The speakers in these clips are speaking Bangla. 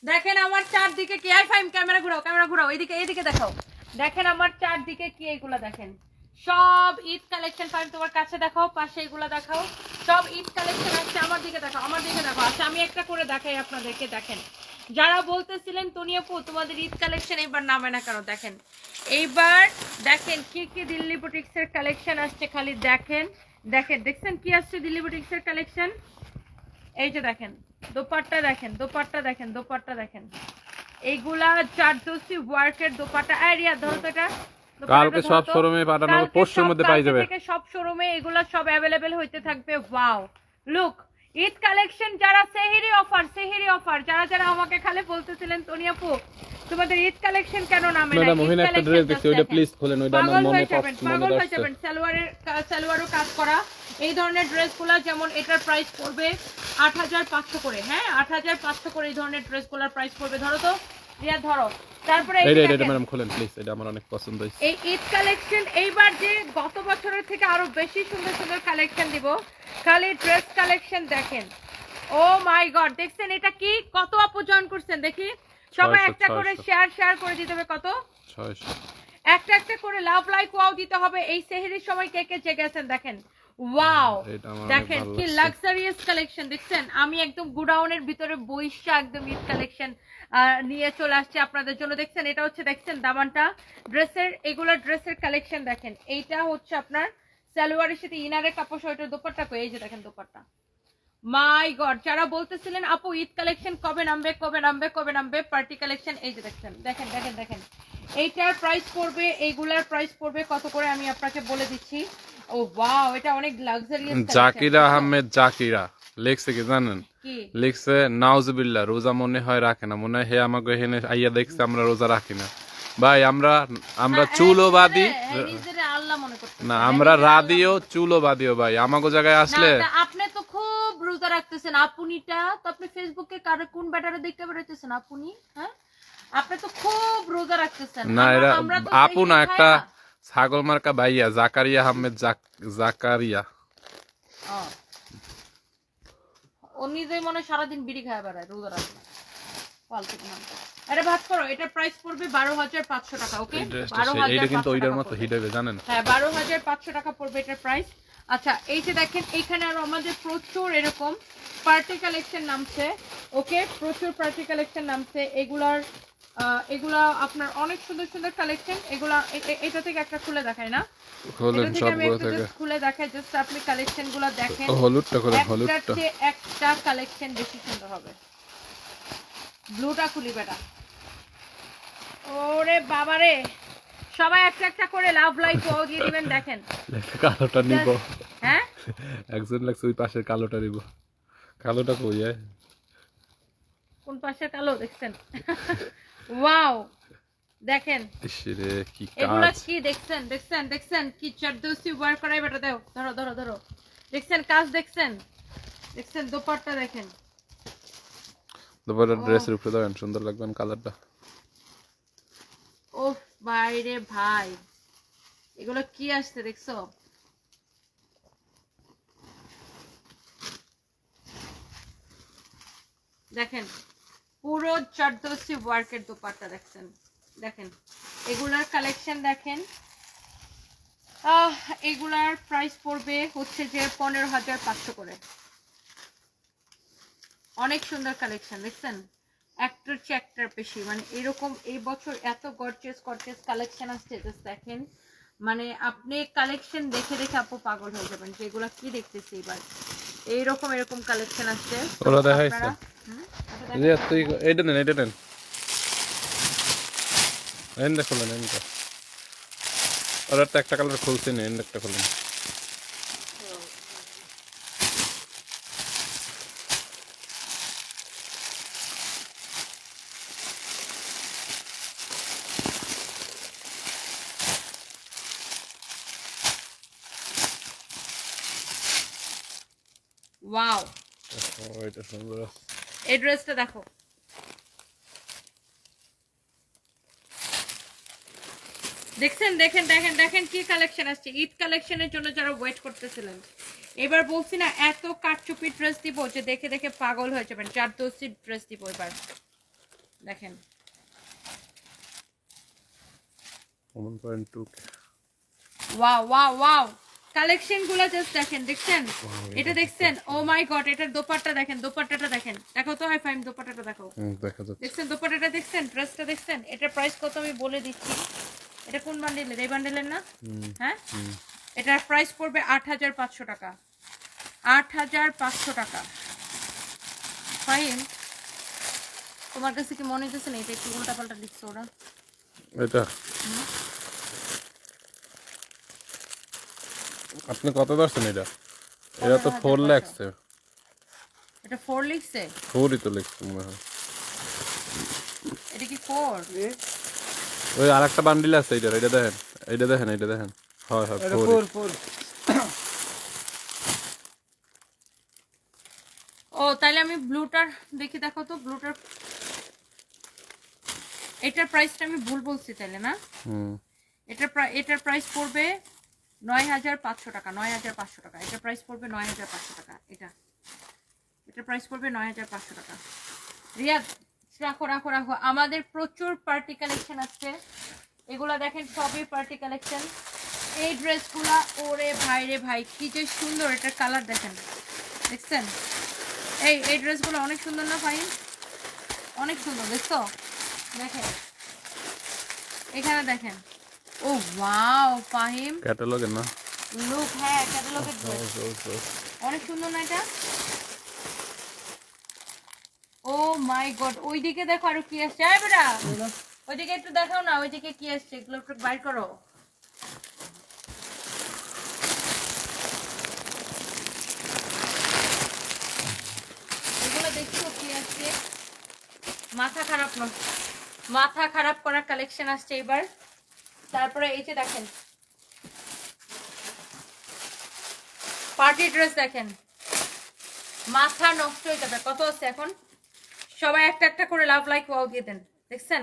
দেখেন আমার চারদিকে কি, আই ফাইম ক্যামেরা ঘুরাও, এইদিকে দেখাও। দেখেন আমার চারদিকে কি, এইগুলা দেখেন সব ঈদ কালেকশন। ফাইম তোমার কাছে দেখাও, পাশে এগুলা দেখাও, সব ঈদ কালেকশন আসছে। আমার দিকে দেখো। আচ্ছা আমি একটা করে দেখাই আপনাদেরকে। দেখেন যারা বলতেছিলেন তনিয়াপু তোমাদের ঈদ কালেকশন এইবার নামে না কেন, দেখেন এইবার দেখেন কি কি দিল্লি বুটিক্সের কালেকশন আসছে। খালি দেখেন দেখছেন কি আসছে দিল্লি বুটিক্সের কালেকশন। এই যে দেখেন দোপাট্টা দেখেন এইগুলা চারদোসি ওয়ার্কের দোপাট্টা। এরিয়া ধরো তো এটা, কালকে সব শোরুমে পাঠানো হবে, পরশুর মধ্যে পাই যাবে। থেকে সব শোরুমে এগুলা সব अवेलेबल হইতে থাকবে। Wow look Eid collection. যারা সেহরি অফার যারা আমাকে খালি বলতেছিলেন তনিয়াপু তোমাদের ঈদ কালেকশন কেন নামে না, মহিলা একটা ড্রেস দেখছি, ওইটা প্লিজ খোলেন, ওইটা আমার মনে পড়ছে। সালোয়ারও কাজ করা এই ধরনের ড্রেসগুলো, যেমন এটার প্রাইস পড়বে ৮৫০০ করে। হ্যাঁ ৮৫০০ করে এই ধরনের ড্রেসগুলোর প্রাইস পড়বে। ধরো তো রিয়া ধরো। তারপরে এটা ম্যাডাম খোলেন প্লিজ, এটা আমার অনেক পছন্দ হয়েছে। এই ঈদ কালেকশন এইবার যে গত বছরের থেকে আরো বেশি সুন্দর সুন্দর কালেকশন দিব। খালি ড্রেস কালেকশন দেখেন। ও মাই গড, দেখছেন এটা কি, কত আপু জয়েন করছেন দেখি সবাই। একটা করে শেয়ার করে দিতে হবে। কত? 600। একটা করে লাভ লাইক ওয়াও দিতে হবে। এই সেহরির সময় কে কে জেগে আছেন দেখেন। ওয়াও দেখেন কি লাক্সারিয়াস কালেকশন দেখছেন। আমি একদম গোডাউনের ভিতরে বইসা একদম ঈদ কালেকশন নিয়ে চলে আসছে আপনাদের জন্য। দেখছেন এটা হচ্ছে, দেখছেন দামানটা ড্রেসের, এগুলা ড্রেসের কালেকশন দেখেন। এইটা হচ্ছে আপনার সালোয়ারের সাথে ইনারের কাপড় সহ এটার দোপাট্টা। এই যে দেখেন দোপাট্টা। মাই গড, যারা বলতেছিলেন আপু ঈদ কালেকশন কবে নামবে পার্টি কালেকশন, এই যে দেখেন এইটার প্রাইস পড়বে, এইগুলার প্রাইস পড়বে কত করে আমি আপনাকে বলে দিচ্ছি। ও ওয়াও, এটা অনেক লাক্সারিয়াস। জাকিরা আহমেদ জাকিরা লিখছে কি জানেন? লিখছে নাউজুবিল্লাহ, রোজা মনে হয় রাখে না, মনে হয় হে আমাকে হেনে আইয়া দেখছে আমরা রোজা রাখি না। ভাই আমরা চুলও বাদি না, আমরা রাদিও চুলও বাদিও ভাই। আমাগো জায়গায় আসলে আপনি তো খুব রোজা রাখতেছেন। আপুনিটা তো আপনি ফেসবুকে কার কোন ব্যাটারে দেখতে বেরোতেছেন আপুনি, হ্যাঁ আপনি তো খুব রোজা রাখতেছেন। না এরা আপু না, একটা ছাগল মার্কা ভাইয়া জাকারিয়া আহমেদ জাকারিয়া। ও নিজে মনে সারাদিন বিড়ি খায় বেড়ায়, রোজা রাখে না। আরে ভাত করো। এটার প্রাইস পড়বে ১২৫০০ টাকা। ওকে ১২৫০০। এটা কিন্তু ওইটার মতো হিট হবে জানেন। হ্যাঁ ১২৫০০ টাকা পড়বে এটার প্রাইস। আচ্ছা এই যে দেখেন এখানে আরো আমাদের প্রচুর এরকম পার্টি কালেকশন নামছে। ওকে প্রচুর পার্টি কালেকশন নামছে। এগুলা আপনার অনেক সুন্দর সুন্দর কালেকশন। এগুলা এটা থেকে একটা খুলে দেখায় না, খোলেন সবগুলো থেকে খুলে দেখায় জাস্ট আপনি কালেকশনগুলো দেখেন। হলুদটা খোলেন, হলুদটা একটা কালেকশন বেশি সুন্দর হবে। ব্লুটা খুলি বেটা। ওরে বাবারে, সবাই একটা করে লাভ লাইক ও দিয়ে দিবেন। দেখেন কালোটা নিব। হ্যাঁ একজন লাগছে ওই পাশের কালোটা নিব। কালোটা কই যায়? কোন পাশের কালো দেখছেন? ওয়াও দেখেন ইসরে কি এগুলা কাজ! কি দেখছেন কি চারদোসি ওয়ার করাই বেটা। দাও ধরো দেখছেন কাজ, দেখছেন দোপাট্টা দেখেন। দুপুরে ড্রেসের উপরে দেন, সুন্দর লাগবে কালারটা। ও বাইরে ভাই, এগুলো কি আসছে দেখছো? দেখেন পুরো চারদোসি ওয়ার্কের দোপাট্টা দেখেন এগুলার কালেকশন দেখেন। এগুলার প্রাইস পড়বে হচ্ছে যে ১৫৫০০ করে। অনেক সুন্দর কালেকশন দেখছেন, একটার চেয়ে একটার বেশি। মানে এরকম এই বছর এত গর্জিয়াস কালেকশন আসছে জাস্ট দেখেন। মানে আপনি কালেকশন দেখে আপু পাগল হয়ে যাবেন যে এগুলা কি দেখতেছি এবার। এরকম কালেকশন আসছে। ওরা দেখাইছে যে তুই এটা নেন এন্ড খোলেন ওরা তো একটা কালার খুলছে না, এন্ড একটা খোলেন। ওয়াও এটা সুন্দর। এই ড্রেসটা দেখো। দেখেন কি কালেকশন আসছে ঈদ কালেকশনের জন্য যারা ওয়েট করতেছিলেন। এবার বলছি না এত কাটচুপি ড্রেস দিব যে দেখে পাগল হয়ে যাবেন। চারদোসি ড্রেস দিব এবার। দেখেন 1.2 ওয়াও ওয়াও ওয়াও কালেকশন গুলো জাস্ট দেখেন, দেখছেন এটা দেখছেন? ও মাই গড, এটার দোপাট্টা দেখেন, দোপাট্টাটা দেখেন, দেখো তো হাই ফাইম দোপাট্টাটা দেখো, দেখা যাচ্ছে। দেখছেন দোপাট্টাটা দেখছেন, ড্রেসটা দেখছেন? এটার প্রাইস কত আমি বলে দিচ্ছি। এটা কোন বান্ডেলের? এই বান্ডেলের না? হ্যাঁ, এটার প্রাইস পড়বে 8500 টাকা, 8500 টাকা। ফাইন, তোমার কাছে কি মনে হচ্ছে না এটা একটু উল্টা পাল্টা লিখছো ওরা? এটা আপনি কত ধরছেন? এটা এটা তো 4 লাগছে। এটা 4 লিখছে? 4ই তো লিখছে মনে হয়। এটা কি 4? ওই আরেকটা বান্ডিল আছে এইটার, এটা দেখেন, এইটা দেখেন, এইটা দেখেন। হয় হয় 4। ও তাহলে আমি ব্লুটার দেখি, দেখো তো ব্লুটার। এটার প্রাইসটা আমি ভুল বলছি তাহলে না? এটার প্রাইস পড়বে 9500 টাকা, 9500 টাকা। এটার প্রাইস পড়বে 9500 টাকা। এটার প্রাইস পড়বে 9500 টাকা। রিয়াদ রাখো রাখো রাখো, আমাদের প্রচুর পার্টি কালেকশন আছে। এগুলা দেখেন সবই পার্টি কালেকশন। এই ড্রেসগুলা ওরে ভাই রে ভাই কি যে সুন্দর, এটার কালার দেখেন, দেখছেন? এই ড্রেসগুলো অনেক সুন্দর না ভাই? অনেক সুন্দর, দেখছো? দেখেন এখানে দেখেন, ও ওয়াও ফাহিম ক্যাটালগে না লুক, হ্যাঁ ক্যাটালগের ড্রেস অনেক সুন্দর না এটা? ও মাই গড, ওইদিকে দেখো আরো কি আসছে। আয় বেটা, ওইদিকে একটু দেখাও না, ওইদিকে কি আসছে, এগুলো একটু বাইর করো। এগুলো দেখছো কি আসছে? মাথা খারাপ না, মাথা খারাপ করা কালেকশন আসছে এবার। তারপরে এই যে দেখেন পার্টি ড্রেস দেখেন, মাথা নষ্ট হয়ে যাবে। কত আছে এখন? সবাই একটা একটা করে লাভ লাইক ওয়াও দিয়ে দেন, দেখছেন?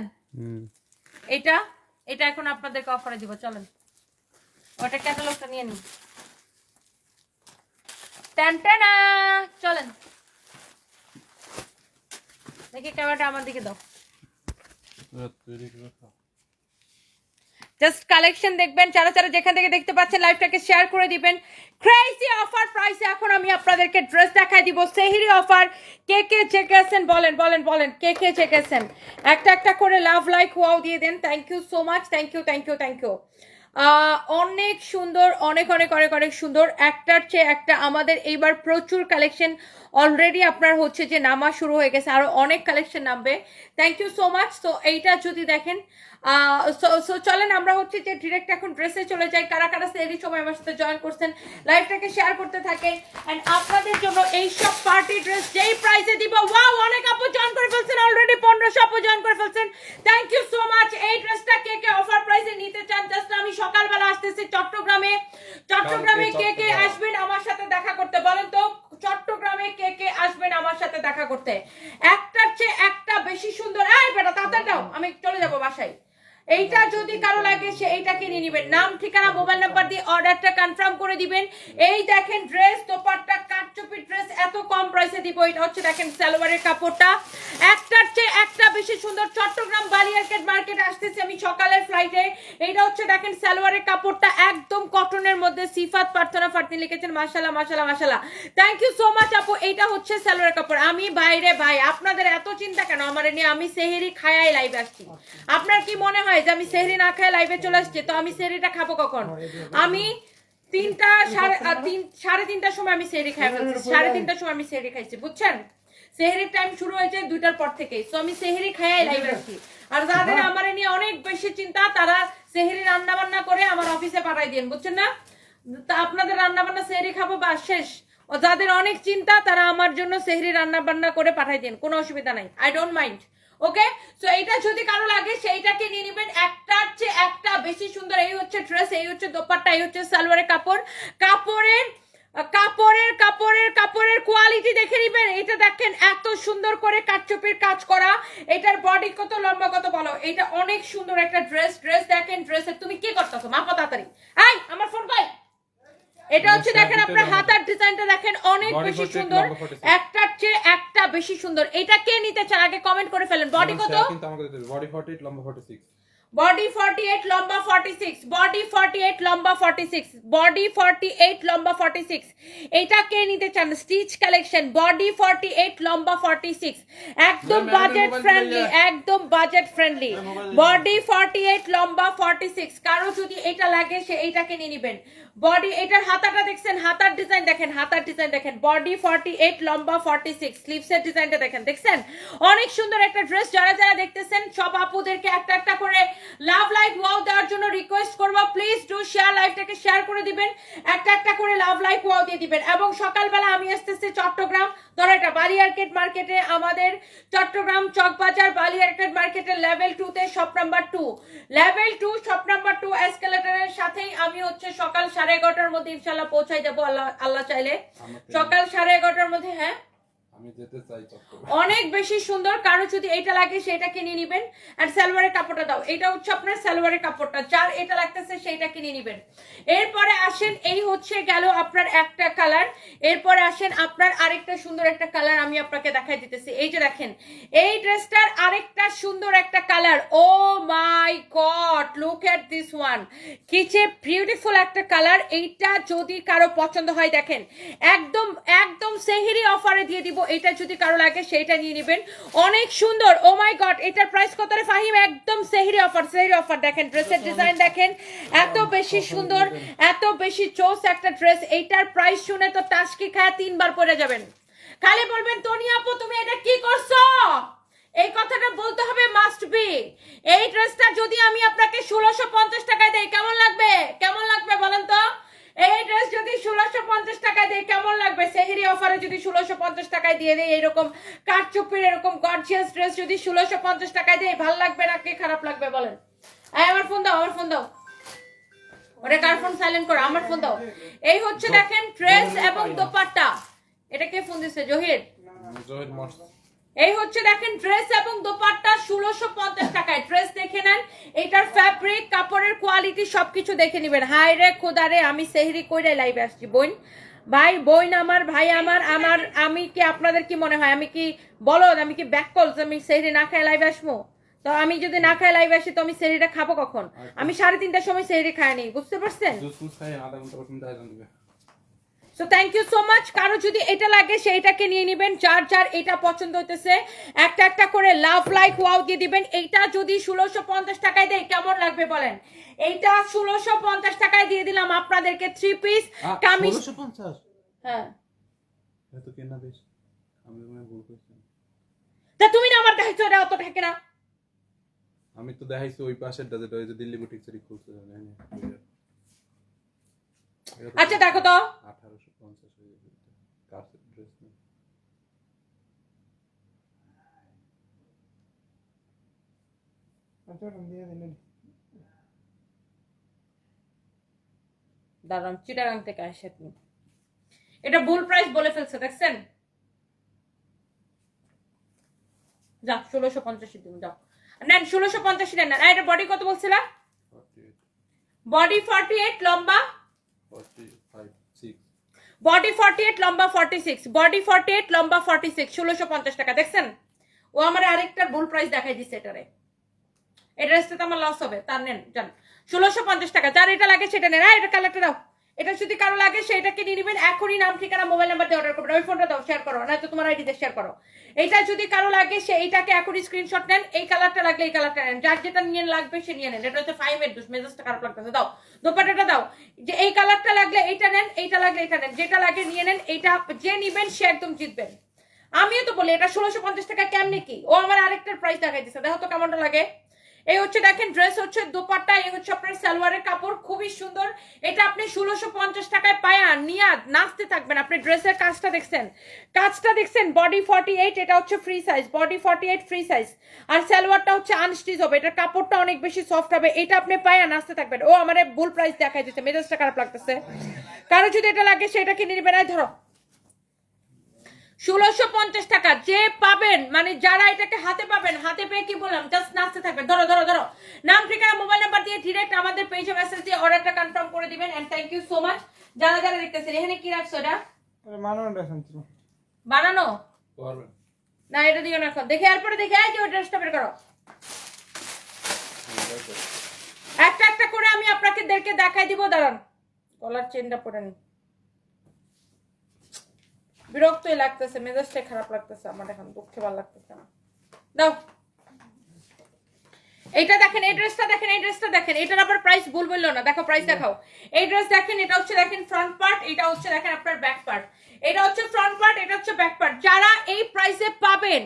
এটা এটা এখন আপনাদেরকে অফারে দিব, চলেন ওটা ক্যাটালগটা নিয়ে নিন। টানটানা, চলেন দেখি ক্যামেরাটা আমার দিকে দাও। জাস্ট কালেকশন দেখবেন, যারা যারা যেখান থেকে দেখতে পাচ্ছেন লাইভটাকে শেয়ার করে দিবেন। ক্রেজি অফার প্রাইসে এখন আমি আপনাদেরকে ড্রেস দেখাই দিব, সেহরি অফার। কে কে চেকেছেন বলেন বলেন বলেন, কে কে চেকেছেন? একটা একটা করে লাভ লাইক ওয়াও দিয়ে দেন। Thank you so much, thank you thank you thank you. অনেক সুন্দর, অনেক অনেক অনেক অনেক সুন্দর, একটার চেয়ে একটা। আমাদের এইবার প্রচুর কালেকশন অলরেডি আপনার হচ্ছে যে নামা শুরু হয়ে গেছে, আরো অনেক কালেকশন নামবে। Thank you so much. তো এইটা যদি দেখেন, চলেন আমরা হচ্ছে যে ডিরেক্ট এখন ড্রেসে চলে যাই। কারা কারা সেহরির সময় আমার সাথে জয়েন করছেন লাইভটাকে শেয়ার করতে থাকেন। এন্ড আপনাদের জন্য এই সব পার্টি ড্রেস যেই প্রাইসে দিব, ওয়াও অনেক আপু জয়েন করে ফেলছেন অলরেডি, 1500 আপু জয়েন করে ফেলছেন। Thank you so much. এই ড্রেসটা কে কে অফার প্রাইসে নিতে চান? জাস্ট আমি সকালবেলা আসতেছি চট্টগ্রামে, চট্টগ্রামে কে কে আসবেন আমার সাথে দেখা করতে বলেন তো? চট্টগ্রামে কে কে আসবেন আমার সাথে দেখা করতে? একটার চেয়ে একটা বেশি সুন্দর। এই বেটা তাড়াতাড়ি দাও, আমি চলে যাব বাসায়। এইটা যদি কারো লাগে সে এইটাকে নিয়ে নেবেন। নাম ঠিকানা মোবাইল নাম্বার দিয়ে অর্ডারটা কনফার্ম করে দিবেন। এই দেখেন ড্রেস, দোপাট্টা কাটচুপি ড্রেস এত কম প্রাইসে দিব। এটা হচ্ছে দেখেন সালোয়ারের কাপড়টা একটার চেয়ে একটা বেশি সুন্দর। চট্টগ্রাম বালিয়ারকেট মার্কেট আসতেছি আমি সকালের ফ্লাইটে। এইটা হচ্ছে দেখেন সালোয়ারের কাপড়টা একদম কটনের মধ্যে। সিফাত প্রার্থনা ফারদিন লিখেছেন, মাশাআল্লাহ মাশাআল্লাহ মাশাআল্লাহ, থ্যাংক ইউ সো মাচ আপু। এইটা হচ্ছে সালোয়ারের কাপড়। আমি বাইরে ভাই, আপনাদের এত চিন্তা কেন আমারে নিয়ে? আমি সেহরি খায়াই লাইভে আসছি। আপনার কি মনে হয় যে আমি সেহরি না খায় লাইভে চলে আসছি? তো আমি সেহরিটা খাবো কখন? আমি 3:30 সময় আমি সেহরি খাই ফেলছি, 3:30টার সময় আমি সেহরি খাইছি, বুঝছেন? সেহরির টাইম শুরু হয়েছে 2টার পর থেকে। সো আমি সেহরি খায়াই লাইভে আসছি। আর যাদের আমারে নিয়ে অনেক বেশি চিন্তা তারা সেহরি রান্না বান্না করে আমার অফিসে পাঠাই দেন, বুঝছেন না? তা আপনাদের রান্না বান্না সেহরি খাবো বা শেষ। ও যাদের অনেক চিন্তা তারা আমার জন্য সেহরি রান্না বান্না করে পাঠাই দেন, কোনো অসুবিধা নাই, I don't mind. Okay, so এইটা যদি কারো লাগে সেইটাকে নিয়ে নেবেন। একটার চেয়ে একটা বেশি সুন্দর। এই হচ্ছে ড্রেস, এই হচ্ছে দোপাট্টা, এই হচ্ছে সালোয়ারের কাপড়। কাপড়ের কোয়ালিটি দেখে নিবেন। এটা দেখেন এত সুন্দর করে কাটচুপির কাজ করা। এটার বডি কত, লম্বা কত বলো। এটা অনেক সুন্দর একটা ড্রেস। ড্রেস দেখেন, ড্রেসের তুমি কি করতেছো? মাপা তাড়াতাড়ি। এই আমার ফোন কই? এটা হচ্ছে দেখেন আপনার হাতার ডিজাইনটা দেখেন অনেক বেশি সুন্দর, একটার চেয়ে একটা বেশি সুন্দর। এটা কে নিতে চান আগে কমেন্ট করে ফেলেন। বডি কত? কিন্তু আমাকে দিতে হবে বডি 48 লম্বা 46, বডি 48 লম্বা 46, বডি 48 লম্বা 46, বডি 48 লম্বা 46। এটা কে নিতে চান? স্টিচ কালেকশন, বডি 48 লম্বা 46, একদম বাজেট ফ্রেন্ডলি, একদম বাজেট ফ্রেন্ডলি। বডি 48 লম্বা 46, কারো যদি এটা লাগে সে এইটাকে নিয়ে নেবেন। বডি, এটার হাতাটা দেখছেন, হাতার ডিজাইন দেখেন, হাতার ডিজাইন দেখেন। বডি 48 লম্বা 46, স্লিভসের ডিজাইনটা দেখেন, দেখছেন অনেক সুন্দর একটা ড্রেস। যারা যারা দেখতেছেন সব আপুদেরকে একটা একটা করে লাভ লাইক ওয়াও দেওয়ার জন্য রিকোয়েস্ট করব, প্লিজ ডু শেয়ার, লাইভটাকে শেয়ার করে দিবেন, একটা একটা করে লাভ লাইক ওয়াও দিয়ে দিবেন। এবং সকালবেলা আমি আসতেছি চট্টগ্রাম, ধরো এটা বালিয়ারকেট মার্কেটে, আমাদের চট্টগ্রাম চকবাজার বালিয়ারকেট মার্কেটের লেভেল 2 তে shop number 2, level 2 shop number 2 এসকেলেটরের সাথেই আমি হচ্ছে সকাল 11:30টার মধ্যে ইনশাআল্লাহ পৌঁছাই যাব, আল্লাহ চাইলে সকাল 11:30টার মধ্যে। হ্যাঁ আমি যেতে চাই চট্টগ্রাম, অনেক বেশি সুন্দর। কারো যদি এটা লাগে সেটা কিনে নেবেন। আর সালোয়ারের কাপড়টা দাও, এটা হচ্ছে আপনার সালোয়ারের কাপড়টা, যার এটা লাগতেছে সেইটা কিনে নেবেন। এরপরে আসেন, এই হচ্ছে গেল আপনার একটা কালার। এরপরে আসেন আপনার আরেকটা সুন্দর একটা কালার আমি আপনাকে দেখাই দিতেছি। এই যে দেখেন এই ড্রেসটার আরেকটা সুন্দর একটা colour. Oh my God, look at this one, কি যে বিউটিফুল একটা কালার। এইটা যদি কারো পছন্দ হয় দেখেন একদম একদম সেহরি অফারে দিয়ে দিব। এটা যদি কারো লাগে সেটা নিয়ে নেবেন, অনেক সুন্দর। ও মাই গড, এটার প্রাইস কত রে ফাহিম? একদম সেহরি অফার, সেহরি অফার। দেখেন ড্রেসের ডিজাইন দেখেন, এত বেশি সুন্দর, এত বেশি চোস একটা ড্রেস। এইটার প্রাইস শুনে তো টাসকি খায় 3 বার পরে যাবেন, খালি বলবেন তনি আপু তুমি এটা কি করছো, এই কথাটা বলতে হবে, মাস্ট বি। এই ড্রেসটা যদি আমি আপনাকে 1650 টাকায় দেই কেমন লাগবে? কেমন লাগবে বলেন তো? এই ড্রেস যদি 1650 টাকায় দেয় কেমন লাগবে? সেহরি অফারে যদি 1650 টাকায় দিয়ে দেয় এরকম কাটচুপির এরকম গর্জিয়াস ড্রেস যদি 1650 টাকায় দেয়, ভালো লাগবে নাকি খারাপ লাগবে বলেন? আমার ফোন দাও, আমার ফোন দাও, ওরে কার ফোন সাইলেন্ট করো, আমার ফোন দাও। এই হচ্ছে দেখেন ড্রেস এবং দোপাট্টা। এটা কে ফোন দিছে? জহির। জহির মাস। এই হচ্ছে দেখেন ড্রেস এবং দোপাট্টা 1650 টাকায়। ড্রেস দেখে নেন, এটার ফ্যাব্রিক, কাপড়ের কোয়ালিটি সবকিছু দেখে নেবেন। হাই রে খোদারে, আমি সেহরি কইরে লাইভে আসছি। বোন ভাই, বোন আমার, ভাই আমার, আমি কি আপনাদের কি মনে হয় আমি কি বলদ? আমি কি ব্যাককল? আমি সেহরি না খাই লাইভে আসবো? তো আমি যদি না খাই লাইভে আসি তো আমি সেহরিটা খাবো কখন? আমি 3:30টার সময় সেহরি খাই নি, বুঝতে পারছেন? So thank you so much. কারো যদি এটা লাগে সেইটাকে নিয়ে নেবেন, যার যার এটা পছন্দ হইতেছে একটা একটা করে লাভ লাইক ওয়াও দিয়ে দিবেন। এইটা যদি 1650 টাকায় দেয় কেমন লাগবে বলেন? এইটা 1650 টাকায় দিয়ে দিলাম আপনাদেরকে 3 পিস কামিজ। 1650? হ্যাঁ, এত কেনা বেশ, আমি মনে ভুল করছি। তা তুমি না আমার দেখাইছো এটা অত টাকা না? আমি তো দেখাইছি ওই পাশেরটা, যেটা ওই যে দিল্লি বুটিক সেরি খুলছে। আচ্ছা দেখো তো, 1850 হয়ে গেছে কার ড্রেস না। আচ্ছা দিয়ে দিলেন। দাঁড়ান, চিটাগাং থেকে আসে আপনি। এটা ভুল প্রাইস বলে ফেলছে, দেখছেন? যাও 1650 দিন, যাও নেন 1650 নেন। আর এটা বডি কত বলছিলা? 48, বডি 48 লম্বা 45, 6, বডি 48 লম্বা 46, বডি 48 লম্বা 46, 1650 টাকা। দেখছেন ও আমার আরেকটা ভুল প্রাইস দেখাই দিছে। এটারে এই ড্রেসটা তো আমার লস হবে, তার নেন জান 1650 টাকা। যার এটা লাগে সেটা নেন। এটা কালারটা দাও, এটা যদি কারো লাগে সেটাকে নিয়ে নেবেন। এখনই নাম ঠিকানা মোবাইল নাম্বার দিয়ে অর্ডার করবেন। ওই ফোনটা দাও, শেয়ার করো, না তো তোমার আইডি দিয়ে শেয়ার করো। এইটা যদি কারো লাগে সে এইটাকে এখনই স্ক্রিনশট নেন। এই কালারটা লাগলে এই কালারটা নেন, যার যেটা নিয়ে লাগবে সে নিয়ে নেন। এটা হচ্ছে 5 এর দুশ, মেজাজটা খারাপ লাগতেছে। দাও দোপাট্টাটা দাও, যে এই কালারটা লাগলে এইটা নেন, এইটা লাগলে এটা নেন, যেটা লাগে নিয়ে নেন। এইটা যে নিবেন সে একদম জিতবেন। আমিও তো বলি এটা 1650 টাকা কেমনে কি? ও আমার আরেকটার প্রাইস দেখাই দিচ্ছে, দেখো তো কেমনটা লাগে। এই হচ্ছে দেখেন ড্রেস হচ্ছে দোপাট্টা, এই হচ্ছে আপনার সালোয়ারের কাপড়, খুবই সুন্দর। এটা আপনি 1650 টাকায় পায়া নিয়া নাচতে থাকবেন। আপনি ড্রেসের কাজটা দেখছেন, কাজটা দেখছেন। বডি 48, এটা হচ্ছে free size, body 48 free size. আর সালোয়ারটা হচ্ছে আনস্টিচ হবে, এটার কাপড়টা অনেক বেশি সফট হবে। এটা আপনি পায়া নাচতে থাকবেন। ও আমার ভুল প্রাইস দেখাই দিচ্ছে, মেজাজটা খারাপ লাগতেছে। কারো যদি এটা লাগে সেটা কিনে নেবেন। ধরো 1650 টাকা যে পাবেন, মানে যারা এটাকে হাতে পাবেন, হাতে পেয়ে কি বললাম, জাস্ট নাচতে থাকবেন। ধরো ধরো ধরো, নাম ঠিকানা মোবাইল নাম্বার দিয়ে ডিরেক্ট আমাদের পেজে মেসেজ দিয়ে অর্ডারটা কনফার্ম করে দিবেন। And thank you so much যারা যারা দেখতেছেন এখানে কি রাখছো এটা মানবন রেশন ছিল বানানো পারবেন না, এটা দিও না এখন। দেখে এরপরে দেখে এই যে ওই ড্রেসটা বের করো। একটা একটা করে আমি আপনাদেরকে দেখাই দিব, দাঁড়ান কলার চেনটা পরে নি। বিরক্তই লাগতেছে, মেজাজটাই খারাপ লাগতেছে আমার এখন, দুঃখে ভালো লাগতেছে না। দাও এইটা দেখেন, এই ড্রেসটা দেখেন, এই ড্রেসটা দেখেন, এটার আবার প্রাইস ভুল বললো না, দেখো প্রাইস দেখাও। এই ড্রেস দেখেন, এটা হচ্ছে দেখেন ফ্রন্ট পার্ট, এটা হচ্ছে দেখেন আপনার ব্যাক পার্ট। এটা হচ্ছে ফ্রন্ট পার্ট, এটা হচ্ছে ব্যাক পার্ট। যারা এই প্রাইসে পাবেন,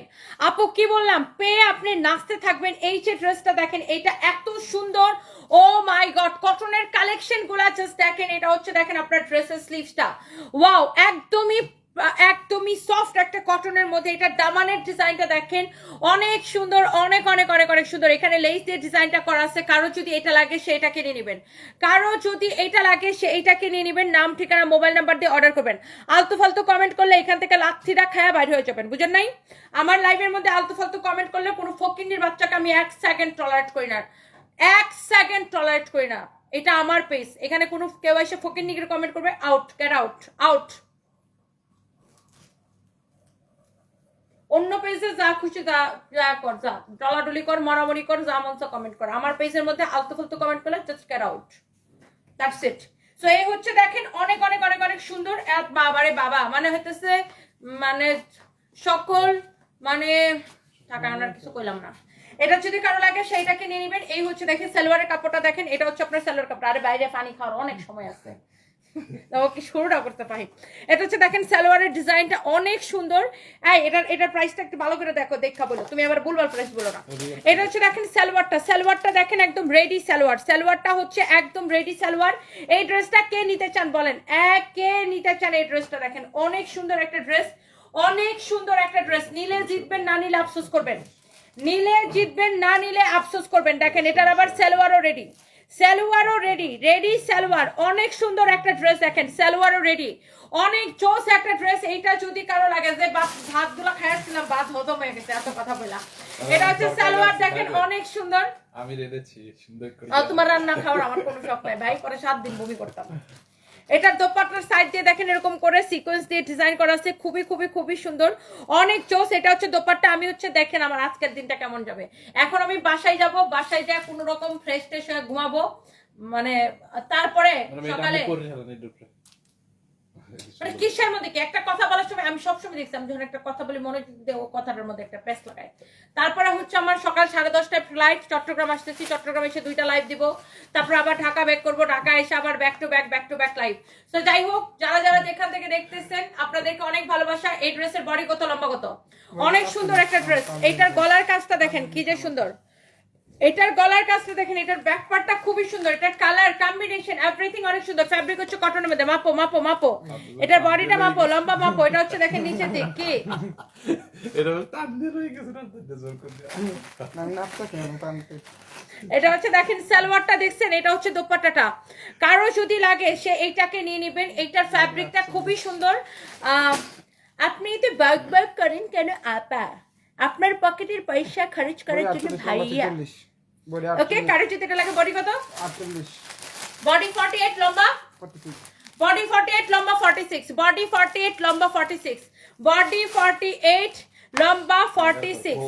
আপু কি বললাম, পেয়ে আপনি নাচতে থাকবেন। এই যে ড্রেসটা দেখেন, এটা এত সুন্দর, ও মাই গড, কটনের কালেকশন গুলা জাস্ট দেখেন। এটা হচ্ছে দেখেন আপনার ড্রেসের স্লিভসটা, ওয়াও, একদমই সফট একটা কটনের মধ্যে। এটা দামানের ডিজাইনটা দেখেন, অনেক সুন্দর, অনেক অনেক অনেক অনেক সুন্দর। এখানে লেস দিয়ে ডিজাইনটা করা আছে। কারো যদি এটা লাগে সে এটা কিনে নেবেন, কারো যদি এটা লাগে সে এটা কিনে নেবেন। নাম ঠিকানা মোবাইল নাম্বার দিয়ে অর্ডার করবেন। আলতু ফালতু কমেন্ট করলে এখান থেকে লাথিটা খায়া বাইরে হয়ে যাবেন, বুঝেন নাই? আমার লাইভের মধ্যে আলতু ফালতু কমেন্ট করলে কোনো ফকিন্নির বাচ্চাকে আমি 1 সেকেন্ড টলারেট করি না, 1 সেকেন্ড টলারেট করি না। এটা আমার পেজ, এখানে কোনো কেউ এসে ফকিন্নির কমেন্ট করবে, আউট, গেট আউট, আউট। অন্য পেজে যা খুশি যা কর, যা ডলাডলি কর, মরামরি কর, যা মন কমেন্ট কর। আমার পেজের মধ্যে আলতু ফালতু কমেন্ট করলে just get out, that's it. So এই হচ্ছে দেখেন অনেক অনেক অনেক অনেক সুন্দর। বাবারে বাবা, মানে হইতেছে মানে সকল মানে টাকা আনার কিছু কইলাম না। এটা যদি কারো লাগে সেইটাকে নিয়ে নেবেন। এই হচ্ছে দেখেন সালোয়ারের কাপড়টা দেখেন, এটা হচ্ছে আপনার সালোয়ার কাপড়। আরে বাইরে পানি খাওয়ার অনেক সময় আছে, ওকে শুরুটা করতে পারি। এটা হচ্ছে দেখেন সালোয়ারের ডিজাইনটা অনেক সুন্দর। এটার প্রাইসটা একটু ভালো করে দেখো, দেখা বলো, তুমি আবার ভুলভাল প্রাইস বলো না। এটা হচ্ছে দেখেন সালোয়ারটা দেখেন একদম রেডি সালোয়ার। সালোয়ারটা হচ্ছে একদম রেডি সালোয়ার। এই ড্রেসটা কে নিতে চান বলেন, কে নিতে চান? এই ড্রেসটা দেখেন অনেক সুন্দর একটা ড্রেস, অনেক সুন্দর একটা ড্রেস। নিলে জিতবেন, না নিলে আফসোস করবেন। নিলে জিতবেন, না নিলে আফসোস করবেন। দেখেন এটার আবার সালোয়ারও রেডি, সালোয়ারও রেডি, রেডি সালোয়ার। অনেক সুন্দর একটা ড্রেস দেখেন, সালোয়ারও রেডি, অনেক জোস একটা ড্রেস। এইটা যদি কারো লাগে, যে ভাতগুলো খাইছিলাম ভাত হজম হয়ে গেছে এত কথা বললাম। এটা হচ্ছে সালোয়ার দেখেন অনেক সুন্দর। আমি রেঁধেছি সুন্দর করে। তোমার রান্না খাওয়ার আমার কোনো শখ নাই ভাই, পরে 7 দিন বমি করতাম। এটার দোপাট্টার সাইড দিয়ে দেখেন এরকম করে সিকোয়েন্স দিয়ে ডিজাইন করা আছে, খুবই খুবই খুবই সুন্দর, অনেক জোস। এটা হচ্ছে দোপাট্টা। আমি হচ্ছে দেখেন আমার আজকের দিনটা কেমন যাবে। এখন আমি বাসায় যাব, বাসায় যা কোনো রকম ফ্রেশ ট্রেশ হয়ে ঘুমাবো, মানে তারপরে সকালে মানে কিসের মধ্যে কি একটা কথা বলার সময় আমি সবসময় দেখছি, আমি যখন একটা কথা বলি মনে দিয়ে ও কথাটার মধ্যে একটা প্রেস লাগায়। তারপরে হচ্ছে আমার সকাল 10:30টায় ফ্লাইট, চট্টগ্রাম আসতেছি, চট্টগ্রাম এসে 2টা লাইভ দিব, তারপর আবার ঢাকা ব্যাক করবো, ঢাকা এসে আবার ব্যাক টু ব্যাক লাইভ। তো যাই হোক, যারা যারা যেখান থেকে দেখতেছেন আপনাদেরকে অনেক ভালোবাসা। এই ড্রেসের বডি কত, লম্বা কত, অনেক সুন্দর একটা ড্রেস। এইটার গলার কাজটা দেখেন কি যে সুন্দর, এটার গলার কাজটা দেখেন, এটার ব্যাক পার্টটা খুবই সুন্দর, এটার কালার কম্বিনেশন এভরিথিং অনেক সুন্দর। ফ্যাব্রিক হচ্ছে কটনের মধ্যে। মাপো মাপো মাপো, এটার বডিটা মাপো, লম্বা মাপো। এটা হচ্ছে দেখেন নিচের দিক কি, এটা হচ্ছে দেখেন সালোয়ারটা দেখছেন, এটা হচ্ছে দোপাট্টাটা। কারো যদি লাগে সে এইটাকে নিয়ে নেবেন। এইটার ফ্যাব্রিকটা খুবই সুন্দর। আপনি তো বাগ করেন কেন আপা? আপনার পকেটের পয়সা খরচ করার জন্য ভাইয়া। ওকে, কারো যদি এটা লাগে বডি কত? 48, বডি 48, লম্বা 46, বডি 48, লম্বা 46, বডি 48, লম্বা 46, বডি 48, লম্বা 46।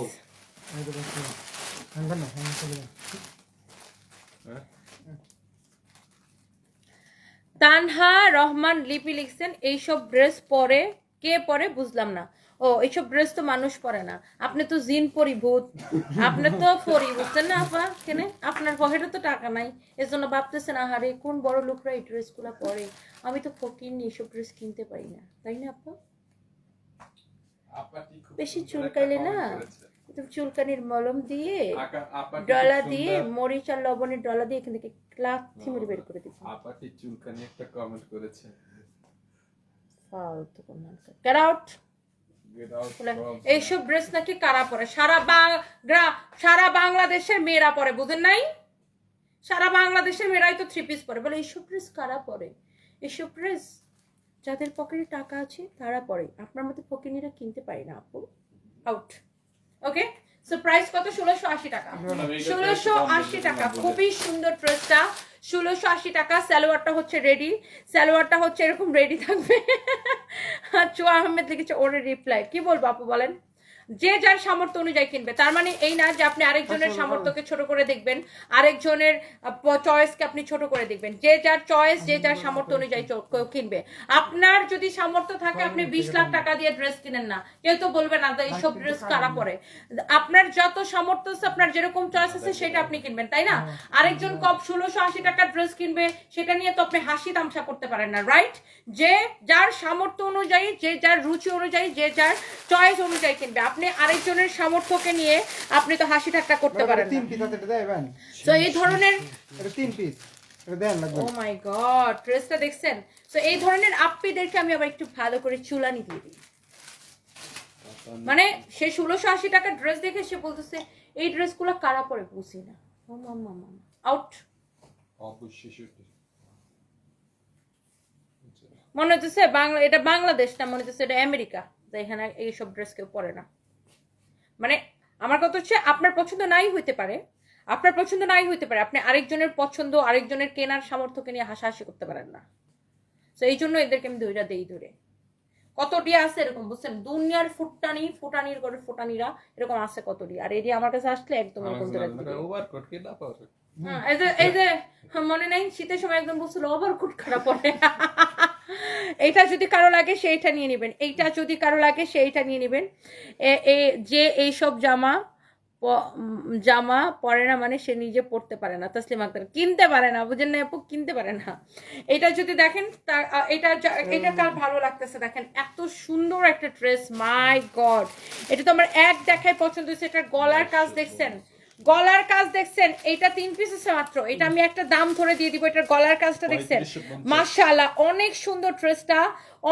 তানহা রহমান লিপি লিখছেন, এইসব ড্রেস পরে কে পরে বুঝলাম না। ও এইসব ড্রেস তো মানুষ পরে না, আপনি তো জিন পরিভূত, আপনি তো পরি, বুঝছেন না আপা? কেন আপনার পকেটে তো টাকা নাই, এজন্য ভাবতেছেন আহারে কোন বড় লোকরা এই ড্রেস গুলা পরে। আমি তো ফকির নি, এইসব ড্রেস কিনতে পারি না, তাই না আপা? বেশি চুলকাইলে না, চুলকানির মলম দিয়ে, ডলা দিয়ে, মরিচ আর লবণের ডলা দিয়ে এখান থেকে লাথি মেরে বের করে দিব। আপাটি চুলকানি একটা কমেন্ট করেছে, ফালতু কোন গেট আউট। এইসব ড্রেস নাকি কারা পরে? সারা বাংলাদেশের মেয়েরা পরে, বুঝেন নাই? সারা বাংলাদেশের মেয়েরাই তো 3 পিস পরে। বলে এইসব ড্রেস কারা পরে? এইসব ড্রেস যাদের পকেটে টাকা আছে তারা পরে, আপনার মতো ফকিনীরা কিনতে পারি না আপু। আউট। ওকে, সো প্রাইস কত? 1680 টাকা। 1680 টাকা। খুবই সুন্দর ড্রেসটা, 1680 টাকা। সালোয়ারটা হচ্ছে রেডি, সালোয়ারটা হচ্ছে এরকম রেডি থাকবে। চুয়া আহমেদ লিখেছে ওরে রিপ্লাই, কি বলবো আপু বলেন? যে যার সামর্থ্য অনুযায়ী কিনবে, তার মানে এই না যে আপনি আরেকজনের সামর্থ্যকে ছোট করে দেখবেন, আরেকজনের চয়েসকে আপনি ছোট করে দেখবেন। যে যার চয়েস, যে যার সামর্থ্য অনুযায়ী কিনবে। আপনার যদি সামর্থ্য থাকে, আপনি 20 লাখ টাকা দিয়ে ড্রেস কিনেন না, কেউ তো বলবে না এইসব ড্রেস কারা পরে। আপনার যত সামর্থ্য আছে, আপনার যেরকম চয়েস আছে সেটা আপনি কিনবেন, তাই না? আরেকজন কম 1680 টাকার ড্রেস কিনবে, সেটা নিয়ে তো আপনি হাসি তামসা করতে পারেন না, রাইট? যে যার সামর্থ্য অনুযায়ী, যে যার রুচি অনুযায়ী, যে যার চয়েস অনুযায়ী কিনবে। আপনি আরেকজনের সামর্থ্যকে নিয়ে আপনি তো হাসি ঠাট্টা করতে পারেন না। 3 পিস আছে, এটা দেবেন? সো এই ধরনের, এটা 3 পিস, এটা দেন লাগবে। ও মাই গড, ড্রেসটা দেখছেন? সো এই ধরনের আপ্পিদেরকে আমি আবার একটু ভালো করে চুলানি দিয়ে দিই। মানে সে 1680 টাকার ড্রেস দেখে সে বলতেছে এই ড্রেসগুলো কারা পরে, বুঝি না। ও মামা আউট। মনে হচ্ছে বাংলা, এটা বাংলাদেশ না, মনে হচ্ছে এটা আমেরিকা, যে এখানে এইসব ড্রেস কেউ পরে না। মানে আমার কথা হচ্ছে, আপনার পছন্দ নাই হইতে পারে, আপনার পছন্দ নাই হইতে পারে, আপনি আরেকজনের পছন্দ, আরেকজনের কেনার সামর্থ্যকে নিয়ে হাসাহাসি করতে পারেন না। তো এই জন্য এদেরকে আমি ধৈর্য দেই ধরে। কতটি আছে এরকম, বুঝছেন? দুনিয়ার ফুটানির করে ফুটানিরা এরকম আছে কতটি। আর এটি আমার কাছে আসলে একদম এরকম ধরে হ্যাঁ, এই যে মনে নাই শীতের সময় একদম বলছিল ওভারকোট খারাপ পড়ে। এইটা যদি কারো লাগে সেইটা নিয়ে নেবেন, এইটা যদি কারো লাগে সেইটা নিয়ে নেবেন। যে এইসব জামা পরে না মানে সে নিজে পড়তে পারে না। তাসলিম আক্তার কিনতে পারে না, বুঝেন না আপু? কিনতে পারে না। এটা যদি দেখেন, এটা কার ভালো লাগতেছে দেখেন, এত সুন্দর একটা ড্রেস, মাই গড। এটা তো আমার এক দেখায় পছন্দ হয়েছে। এটার গলার কাজ দেখছেন, গলার কাজ দেখছেন? এটা 3 পিস আছে মাত্র। এটা আমি একটা দাম ধরে দিয়ে দিব। এটার গলার কাজটা দেখছেন? মাশাআল্লাহ, অনেক সুন্দর ড্রেসটা,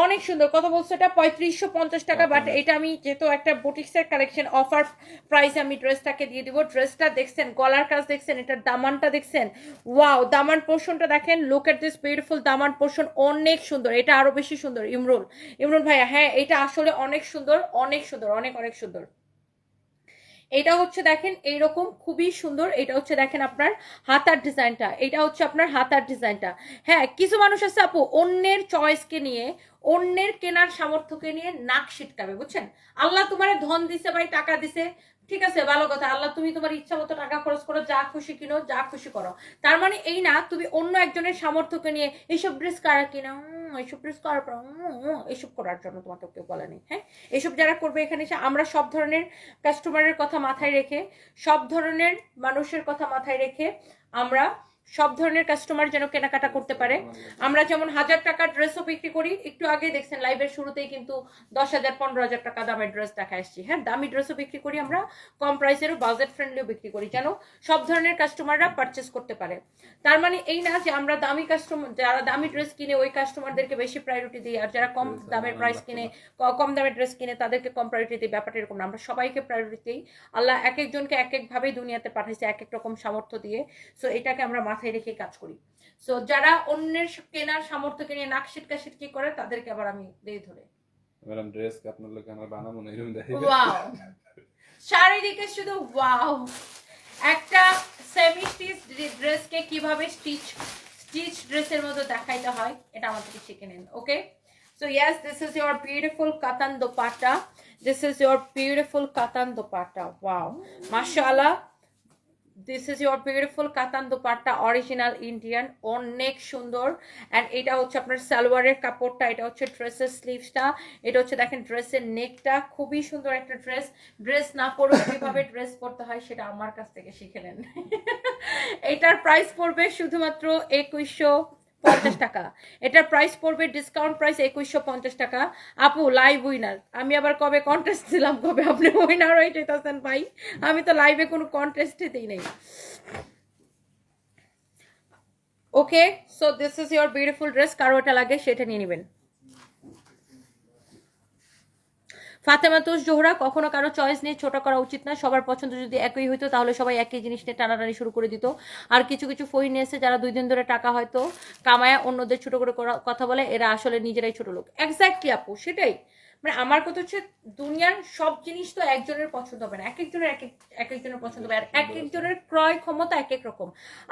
অনেক সুন্দর। কত বলছো এটা? 3550 টাকা। বাট এটা আমি যেহেতু একটা বুটিক্সের কালেকশন, অফার প্রাইসে আমি ড্রেসটাকে দিয়ে দিব। ড্রেসটা দেখছেন, গলার কাজ দেখছেন, এটার দামানটা দেখছেন? ওয়াও, দামান পোর্শনটা দেখেন, look at this beautiful Daman portion, অনেক সুন্দর। এটা আরো বেশি সুন্দর। ইমরুল ভাইয়া, হ্যাঁ এটা আসলে অনেক সুন্দর, অনেক সুন্দর, অনেক অনেক সুন্দর। এটা হচ্ছে দেখেন এইরকম খুবই সুন্দর। এটা হচ্ছে দেখেন আপনার হাতার ডিজাইনটা, এটা হচ্ছে আপনার হাতার ডিজাইনটা। হ্যাঁ, কিছু মানুষ আছে আপু অন্যের চয়েসকে নিয়ে, অন্যের কেনার সামর্থ্যকে নিয়ে নাক সিটকাবে, বুঝছেন? আল্লাহ তোমারে ধন দিছে ভাই, টাকা দিছে, ঠিক আছে, ভালো কথা। আল্লাহ তুমি তোমার ইচ্ছা মতো টাকা খরচ করো, যা খুশি কিনো, যা খুশি করো। তার মানে এই না তুমি অন্য একজনের সামর্থ্যকে নিয়ে এইসব ড্রেস কারা কিনা, এইসব ড্রেস করার পর এইসব করার জন্য তোমাকে কেউ বলেনি। হ্যাঁ, এইসব যারা করবে এখানে এসে, আমরা সব ধরনের কাস্টমারের কথা মাথায় রেখে, সব ধরনের মানুষের কথা মাথায় রেখে আমরা সব ধরনের কাস্টমার যেন কেনাকাটা করতে পারে। আমরা যেমন 1000 টাকার ড্রেসও বিক্রি করি, একটু আগে দেখছেন লাইভের শুরুতেই কিন্তু 10,000 15,000 টাকা দামের ড্রেস দেখা আসছি। হ্যাঁ, দামি ড্রেসও বিক্রি করি আমরা, কম প্রাইসেরও, বাজেট ফ্রেন্ডলিও বিক্রি করি, যেন সব ধরনের কাস্টমাররা পারচেস করতে পারে। তার মানে এই না যে আমরা দামি কাস্টমার, যারা দামি ড্রেস কিনে ওই কাস্টমারদেরকে বেশি প্রায়োরিটি দিই, আর যারা কম দামের প্রাইস কিনে, কম দামের ড্রেস কিনে তাদেরকে কম প্রায়োরিটি দিই। ব্যাপারটা এরকম না, আমরা সবাইকে প্রায়োরিটি দিই। আল্লাহ এক একজনকে এক একভাবে দুনিয়াতে পাঠাইছে, এক এক রকম সামর্থ্য দিয়ে। সো এটাকে আমরা মাথায় রেখে কাজ করি। সো যারা অন্যের কেনার সামর্থ্যকে নিয়ে নাক সিটকা করে, তাদেরকে আবার আমি দিয়ে ধরে ম্যাডাম ড্রেস কি আপনার লোক আমরা বানাবো না এরকম দেখি। ওয়াও, চারিদিকে শুধু ওয়াও। একটা সেমি স্টিচ ড্রেসকে কিভাবে স্টিচ ড্রেসের মতো দেখাইতে হয় এটা আমাদেরকে শিখে নেন। ওকে, so yes, this is your beautiful katan dupatta. This is your beautiful katan dupatta. Wow, mashallah. This is your beautiful katan dupatta, original Indian, অনেক সুন্দর। এন্ড এটা হচ্ছে আপনার সালোয়ারের কাপড়টা, এটা হচ্ছে ড্রেসের স্লিভসটা, এটা হচ্ছে দেখেন ড্রেসের নেকটা। খুবই সুন্দর একটা ড্রেস। ড্রেস না পরে কিভাবে ড্রেস পরতে হয় সেটা আমার কাছ থেকে শিখে নেন। এটার প্রাইস পড়বে শুধুমাত্র 2150 টাকা। এটার প্রাইস পড়বে ডিসকাউন্ট প্রাইস 2150 টাকা। আপু লাইভ উইনার, আমি আবার কবে কন্টেস্ট দিলাম, কবে আপনি উইনার হয়ে যেতেছেন ভাই? আমি তো লাইভে কোনো কন্টেস্টে দিই নাই। Okay, so this is your beautiful dress. কারো এটা লাগে সেটা নিয়ে নেবেন। ফাতেমা তুস জোহরা, কখনো কারো চয়েস নিয়ে ছোট করা উচিত না। সবার পছন্দ যদি একই হইতো তাহলে সবাই একই জিনিস নিয়ে টানাটানি শুরু করে দিত। আর কিছু কিছু ফইন এসে যারা 2 দিন ধরে টাকা হয়তো কামায়া অন্যদের ছোট করে কথা বলে, এরা আসলে নিজেরাই ছোট লোক। এক্স্যাক্টলি আপু, সেটাই। মানে আমার কথা হচ্ছে দুনিয়ার সব জিনিস তো একজনের পছন্দ হবে না, এক একজনের পছন্দ হবে, আর এক একজনের ক্রয় ক্ষমতা এক এক রকম।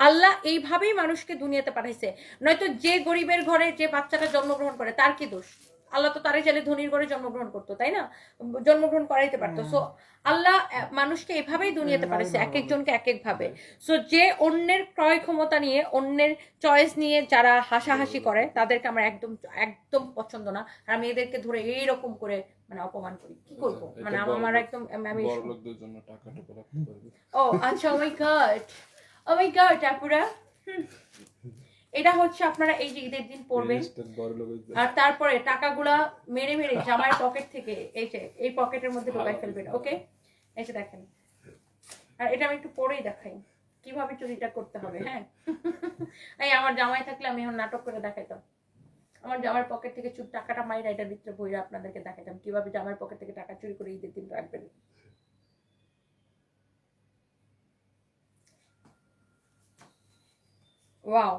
আল্লাহ এইভাবেই মানুষকে দুনিয়াতে পাঠাইছে। নয়তো যে গরিবের ঘরে যে বাচ্চাটা জন্মগ্রহণ করে তার কি দোষ? আল্লাহ তো তারে চাইলে ধনীর ঘরে জন্মগ্রহণ করতো, তাই না? জন্মগ্রহণ করাইতে পারতো। সো আল্লাহ মানুষকে এভাবেই দুনিয়াতে পাঠাইছে, এক একজনকে এক এক ভাবে। সো যে অন্যের ক্রয় ক্ষমতা নিয়ে, অন্যের চয়েস নিয়ে যারা হাসাহাসি করে তাদেরকে আমার একদম একদম পছন্দ না। আর আমি এদেরকে ধরে এইরকম করে মানে অপমান করি, কি করবো? মানে আমার একদম আমি বড়লোকদের জন্য টাকা টুকু রাখতে পারবে। ও আচ্ছা, ও মাই গড আপুরা, এটা হচ্ছে আপনারা এই যে ঈদের দিন পড়বেন, আর তারপরে টাকাগুলা মেরে মেরে জামার পকেট থেকে এই পকেটের মধ্যে ঢোকাই ফেলবেন। ওকে, এই যে দেখেন, আর এটা আমি একটু পরেই দেখাই কিভাবে চুরিটা করতে হবে। হ্যাঁ, এই আমার জামাই থাকলে আমি এখন নাটক করে দেখাইতাম, আমার জামার পকেট থেকে টাকাটা মাইরা এটার ভিতরে বইরা আপনাদেরকে দেখাইতাম কিভাবে জামার পকেট থেকে টাকা চুরি করে ঈদের দিন রাখবেন। ওয়াও,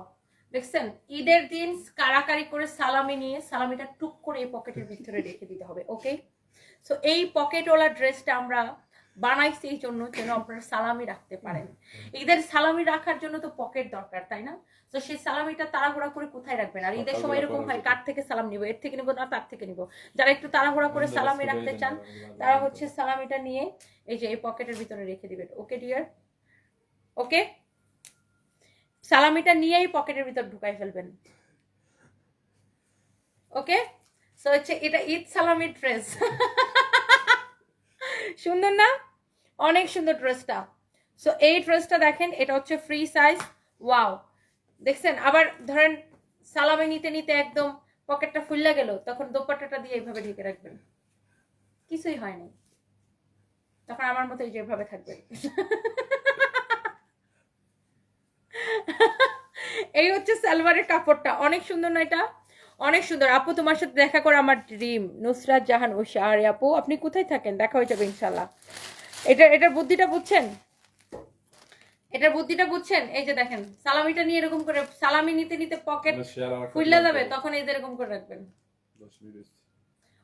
দেখছেন? ঈদের দিন কারাকারি করে সালামি নিয়ে সালামিটা টুক করে এই পকেটের ভিতরে রেখে দিতে হবে। ওকে, সো এই পকেটওয়ালা ড্রেসটা আমরা বানাইছি এই জন্য যেন আপনারা সালামি রাখতে পারেন। ঈদের সালামি রাখার জন্য তো পকেট দরকার, তাই না? তো সেই সালামিটা তাড়াহুড়া করে কোথায় রাখবেন? আর ঈদের সময় এরকম হয়, কার থেকে সালাম নিব, এর থেকে নিব না তার থেকে নিব। যারা একটু তাড়াহুড়া করে সালামি রাখতে চান তারা হচ্ছে সালামিটা নিয়ে এই যে এই পকেটের ভিতরে রেখে দিবেন। ওকে ডিয়ার, ওকে, সালামিটা নিয়েই পকেটের ভিতর ঢুকাই ফেলবেন। ওকে, সো হচ্ছে এটা ঈদ সালামির ড্রেস। সুন্দর না? অনেক সুন্দর ড্রেসটা। সো এই ড্রেসটা দেখেন, এটা হচ্ছে ফ্রি সাইজ। ওয়াও, দেখছেন? আবার ধরেন সালামি নিতে নিতে একদম পকেটটা ফুললা গেল, তখন দোপাট্টাটা দিয়ে এইভাবে ঢেকে রাখবেন, কিছুই হয়নি, তখন আমার মতো এই যেভাবে থাকবে। এই হচ্ছে সালোয়ারের কাপড়টা, অনেক সুন্দর না? এটা অনেক সুন্দর। আপু তোমার সাথে দেখা করে আমার ড্রিম। নুসরাত জাহান ওশা। আরে আপু আপনি কোথায় থাকেন? দেখা হয়ে যাবে ইনশাল্লাহ। এটার বুদ্ধিটা বুঝছেন? এটার বুদ্ধিটা বুঝছেন? এই যে দেখেন, সালামিটা নিয়ে এরকম করে সালামি নিতে নিতে পকেট ফুললে যাবে, তখন এই যে এরকম করে রাখবেন।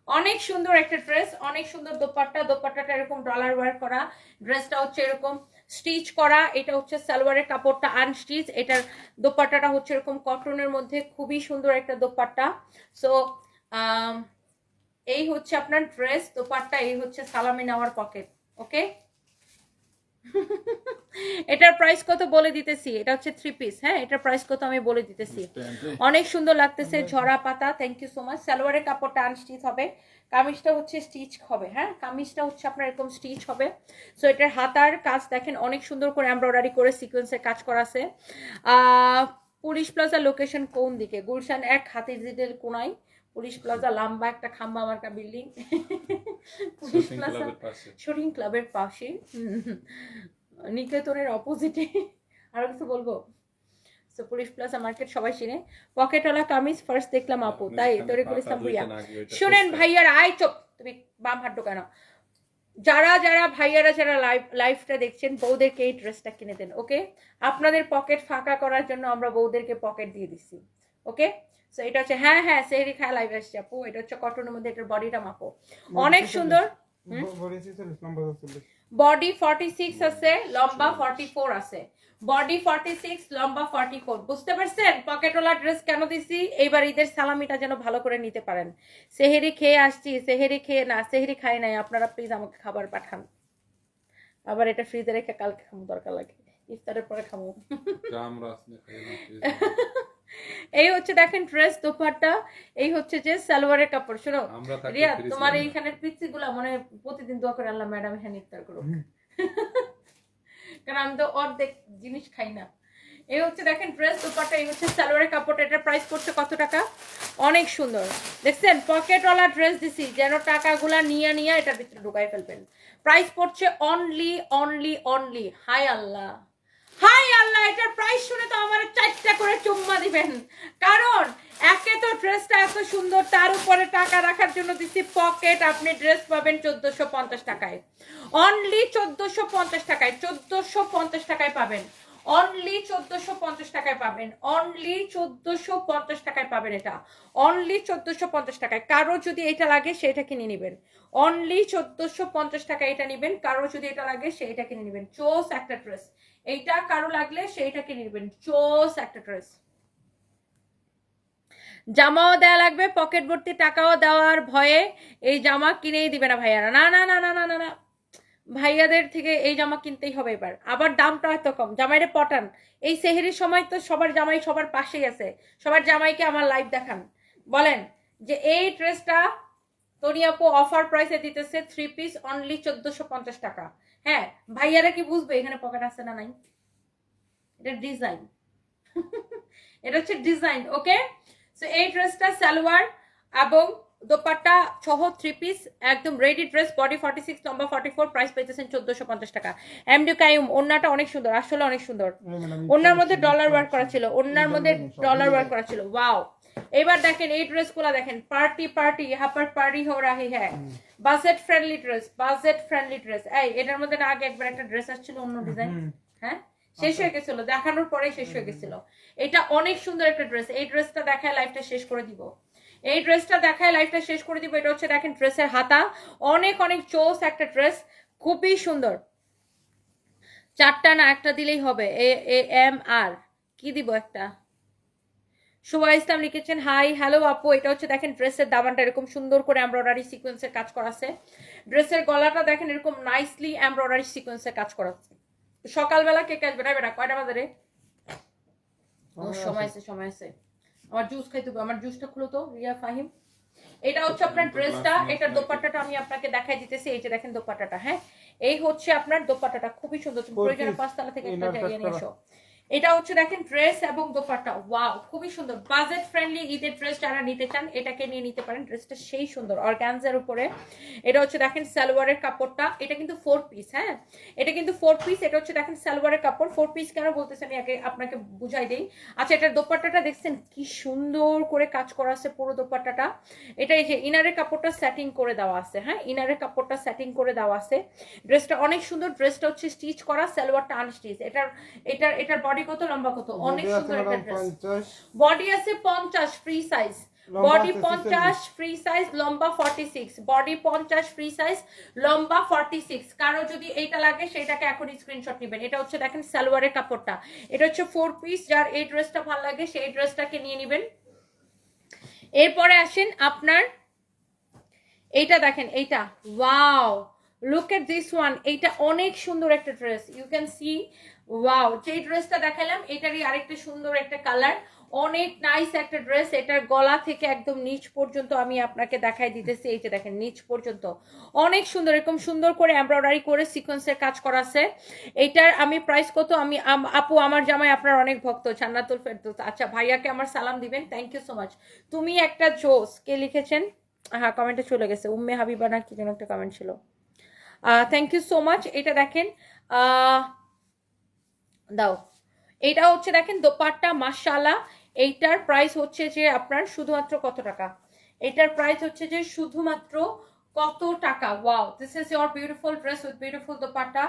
অনেক সুন্দর একটা ড্রেস, অনেক সুন্দর দোপাট্টা, দোপাট্টাটা এরকম ডলার ওয়ার্ক করা, ড্রেসটা হচ্ছে এরকম স্টিচ করা। এটা হচ্ছে সালোয়ারের কাপড়টা আনস্টিচ, এটার দোপাট্টাটা হচ্ছে এরকম কটনের মধ্যে, খুবই সুন্দর একটা দোপাট্টা। সো এই হচ্ছে আপনার ড্রেস, দোপাট্টা, এই হচ্ছে সালামি নেওয়ার পকেট। ওকে, এটার প্রাইস কত বলে দিতেছি, এটা হচ্ছে 3 পিস। হ্যাঁ, এটার প্রাইস কত আমি বলে দিতেছি। অনেক সুন্দর লাগতেছে, ঝরা পাতা। Thank you so much. সালোয়ারের কাপড়টা আনস্টিচ হবে, কামিজটা হচ্ছে স্টিচ হবে। হ্যাঁ, কামিজটা হচ্ছে আপনার এরকম স্টিচ হবে। সো এটার হাতার কাজ দেখেন অনেক সুন্দর করে এমব্রয়ডারি করে সিকোয়েন্সের কাজ করা আছে। পুলিশ প্লাজা লোকেশন কোন দিকে? গুলশান 1 হাতিরঝিলের কোনায় পুলিশ প্লাজা, লম্বা একটা খাম্বা মার্কা বিল্ডিং। পুলিশ প্লাজা শরিং ক্লাবের পাশে, নিকেতনের অপোজিটে। আরো কিছু বলবো? সো পুলিশ প্লাজা মার্কেট সবাই চিনে। পকেটওয়ালা কামিজ ফার্স্ট দেখলাম আপু, তাই তরিকুল ইসলাম ভুইয়া। শুনেন ভাইয়ারা, আয় চুপ, তুমি বাম হাত ঢোকানো। যারা যারা ভাইয়ারা যারা লাইভটা দেখছেন, বউদেরকে এই ড্রেসটা কিনে দেন। ওকে, আপনাদের পকেট ফাঁকা করার জন্য আমরা বউদেরকে পকেট দিয়ে দিচ্ছি। ওকে, সো এটা হচ্ছে, হ্যাঁ হ্যাঁ সেহরি খায় লাইভ আসছে আপু। এটা হচ্ছে কটনের মধ্যে, এটার বডিটা মাপো, অনেক সুন্দর। বডি 46 আছে, লম্বা 44 আছে। বডি 46, লম্বা 44। বুঝতে পারছেন পকেটওয়ালা ড্রেস কেন দিছি? এইবার ঈদের সালামিটা যেন ভালো করে নিতে পারেন। সেহেরি খেয়ে আসছি, সেহেরি খেয়ে না, সেহেরি খাই নাই, আপনারা প্লিজ আমাকে খাবার পাঠান। আবার এটা ফ্রিজে রেখে কালকে খামো, দরকার লাগে ইফতারের পরে খামো। এই হচ্ছে দেখেন ড্রেস, দোপাট্টা, এই হচ্ছে যে সালোয়ারের কাপড়। শোনো রিয়া, তোমার এইখানের পিচিগুলা মনে প্রতিদিন দোয়া করে আল্লাহ ম্যাডাম এখানে ইফতার করো, কারণ আমি তো অর্ধেক জিনিস খাই না। এই হচ্ছে দেখেন ড্রেস, দোপাট্টা, এই হচ্ছে সালোয়ারের কাপড়। এটার প্রাইস পড়ছে কত টাকা? অনেক সুন্দর, দেখছেন? পকেটওয়ালা ড্রেস দিছি যেন টাকাগুলা নিয়ে নিয়ে এটার ভিতরে ঢুকাই ফেলবেন। প্রাইস পড়ছে অনলি অনলি অনলি, হাই আল্লাহ হাই আল্লাহ, এটার প্রাইস শুনে তো আমার 4টা করে চুম্মা দিবেন। কারণ একে তো ড্রেসটা এত সুন্দর, তার উপরে টাকা রাখার জন্য দিচ্ছি পকেট। আপনি ড্রেস পাবেন 1450 টাকায়, অনলি 1450 টাকায়, 1450 টাকায় পাবেন। অনলি 1450 টাকায় পাবেন, অনলি 1450 টাকায় পাবেন, এটা অনলি 1450 টাকায়। কারো যদি এটা লাগে সেটা কিনে নেবেন, অনলি 1450 টাকা এটা নেবেন। কারো যদি এটা লাগে সেটা কিনে নেবেন, চোস একটা ড্রেস। এইটা কারো লাগলে সেইটা কিনে নেবেন, চোস একটা ড্রেস। জামাও দেওয়া লাগবে, পকেট ভর্তি টাকাও দেওয়ার ভয়ে এই জামা কিনেই দিবে না ভাইয়ারা, না না না না না না না, ভাইয়াদের থেকে এই জামা কিনতেই হবে এবার। আবার দামটা এত কম, জামাইরে পটান। এই সেহেরির সময় তো সবার জামাই সবার পাশেই আছে, সবার জামাইকে আমার লাইভ দেখান, বলেন যে এই ড্রেসটা তনি আপু অফার প্রাইসে দিতেছে 3 পিস অনলি 1450 টাকা। হ্যাঁ, ভাইয়ারা কি বুঝবে এখানে পকেট আছে না নাই? এটা ডিজাইন, এটা হচ্ছে ডিজাইন। ওকে, সো এই ড্রেসটা সালোয়ার এবং দোপাট্টা সহ 3 পিস একদম রেডি ড্রেস, বডি 46, লম্বা 44, প্রাইস পেয়েছেন 1450 টাকা। এমডি কাইম, ওন্নাটা অনেক সুন্দর, আসলে অনেক সুন্দর। ওন্নার মধ্যে ডলার ওয়ার্ক করা ছিল, ওন্নার মধ্যে ডলার ওয়ার্ক করা ছিল, ওয়াও। এবার দেখেন এই ড্রেসগুলো দেখেন, পার্টি পার্টি यहाँ पर पार्टी हो रही है, budget friendly dress, budget friendly dress. এই এটার মধ্যে না আগে একবার একটা ড্রেস আসছিল অন্য ডিজাইন, হ্যাঁ শেষ হয়ে গেছিল, দেখানোর পরে শেষ হয়ে গেছিল। এটা অনেক সুন্দর একটা ড্রেস, এই ড্রেসটা দেখায় লাইফটা শেষ করে দিব, এই ড্রেসটা দেখায় লাইফটা শেষ করে দিব। এটা হচ্ছে দেখেন ড্রেসের হাতা, অনেক অনেক চোস একটা ড্রেস, খুবই সুন্দর। চারটা না একটা দিলেই হবে, এম আর কি দিব একটা। শুভা ইসলাম লিখেছেন হাই হ্যালো আপু, এটা হচ্ছে দেখেন ড্রেসের দামানটা এরকম সুন্দর করে এমব্রয়ডারি সিকোয়েন্সের কাজ করা আছে, ড্রেসের গলাটা দেখেন এরকম নাইসলি এমব্রয়ডারি সিকোয়েন্সের কাজ করা আছে। সকালবেলা কে কাজ বেটা বেটা কয়টা বাজে রে? সময় আছে, সময় আছে, আমার জুস খাইতে হবে, আমার জুসটা খুলো তো রিয়া ফাহিম। এটা হচ্ছে আপনার ড্রেসটা, এটার দোপাট্টাটা আমি আপনাকে দেখাই দিতেছি, এই যে দেখেন দোপাট্টাটা, হ্যাঁ এই হচ্ছে আপনার দোপাট্টাটা, খুবই সুন্দর। তুমি প্রয়োজনে 5 তলা থেকে একটা জায়গা নিয়ে এসো। এটা হচ্ছে দেখেন ড্রেস এবং দোপাট্টা, ওয়াও খুবই সুন্দর, বাজেট ফ্রেন্ডলি ঈদের ড্রেস যারা নিতে চান এটাকে নিয়ে নিতে পারেন। ড্রেসটা সেই সুন্দর অর্গানজার উপরে। এটা হচ্ছে দেখেন সালোয়ারের কাপড়টা, এটা কিন্তু 4 পিস, হ্যাঁ এটা কিন্তু 4 পিস। এটা হচ্ছে দেখেন সালোয়ারের কাপড়, 4 পিস কেন বলতেছি আমি আগে আপনাকে বুঝাই দেই। আচ্ছা, এটার দোপাট্টাটা দেখছেন কি সুন্দর করে কাজ করা আছে পুরো দোপাট্টাটা। এটা এই যে ইনারের কাপড়টা সেটিং করে দেওয়া আছে, হ্যাঁ ইনারের কাপড়টা সেটিং করে দেওয়া আছে। ড্রেসটা অনেক সুন্দর, ড্রেসটা হচ্ছে স্টিচ করা, সালোয়ারটা আনস্টিচ। এটার বডি কত, লম্বা কত, অনেক সুন্দর একটা ড্রেস। বডি আছে 50 free size, body 50 free size, লম্বা 46, বডি 50 ফ্রি সাইজ, লম্বা 46। কারো যদি এইটা লাগে সেটাকে এখন স্ক্রিনশট নেবেন। এটা হচ্ছে দেখেন সালোয়ারের কাপড়টা, এটা হচ্ছে 4 পিস। যার এই ড্রেসটা ভালো লাগে সেই ড্রেসটাকে নিয়ে নেবেন। এরপরে আসেন আপনার এইটা দেখেন, এইটা wow, look at this one, এইটা অনেক সুন্দর একটা dress, you can see wow. যে ড্রেসটা দেখালাম এটারই আরেকটা সুন্দর একটা কালার, অনেক নাইস একটা ড্রেস। এটার গলা থেকে একদম নিচ পর্যন্ত আমি আপনাকে দেখাই দিতেছি, এই যে দেখেন নিচ পর্যন্ত অনেক সুন্দর, এরকম সুন্দর করে এমব্রয়ডারি করে সিকোয়েন্সের কাজ করা আছে। এইটার আমি প্রাইস কত, আমি আপু আমার জামাই আপনার অনেক ভক্ত জান্নাতুল ফেরদৌস, আচ্ছা ভাইয়াকে আমার সালাম দিবেন, থ্যাংক ইউ সো মাচ। তুমি একটা জোস, কে লিখেছেন, হ্যাঁ কমেন্টে চলে গেছে, উম্মে হাবিবা না কি যেন একটা কমেন্ট ছিল, থ্যাংক ইউ সো মাচ। এটা দেখেন দাও, এটা হচ্ছে দেখেন দোপাট্টা মাশাআল্লাহ। এইটার প্রাইস হচ্ছে যে আপনার শুধুমাত্র কত টাকা, এটার প্রাইস হচ্ছে যে শুধুমাত্র কত টাকা। Wow, this is your beautiful dress with beautiful dupatta,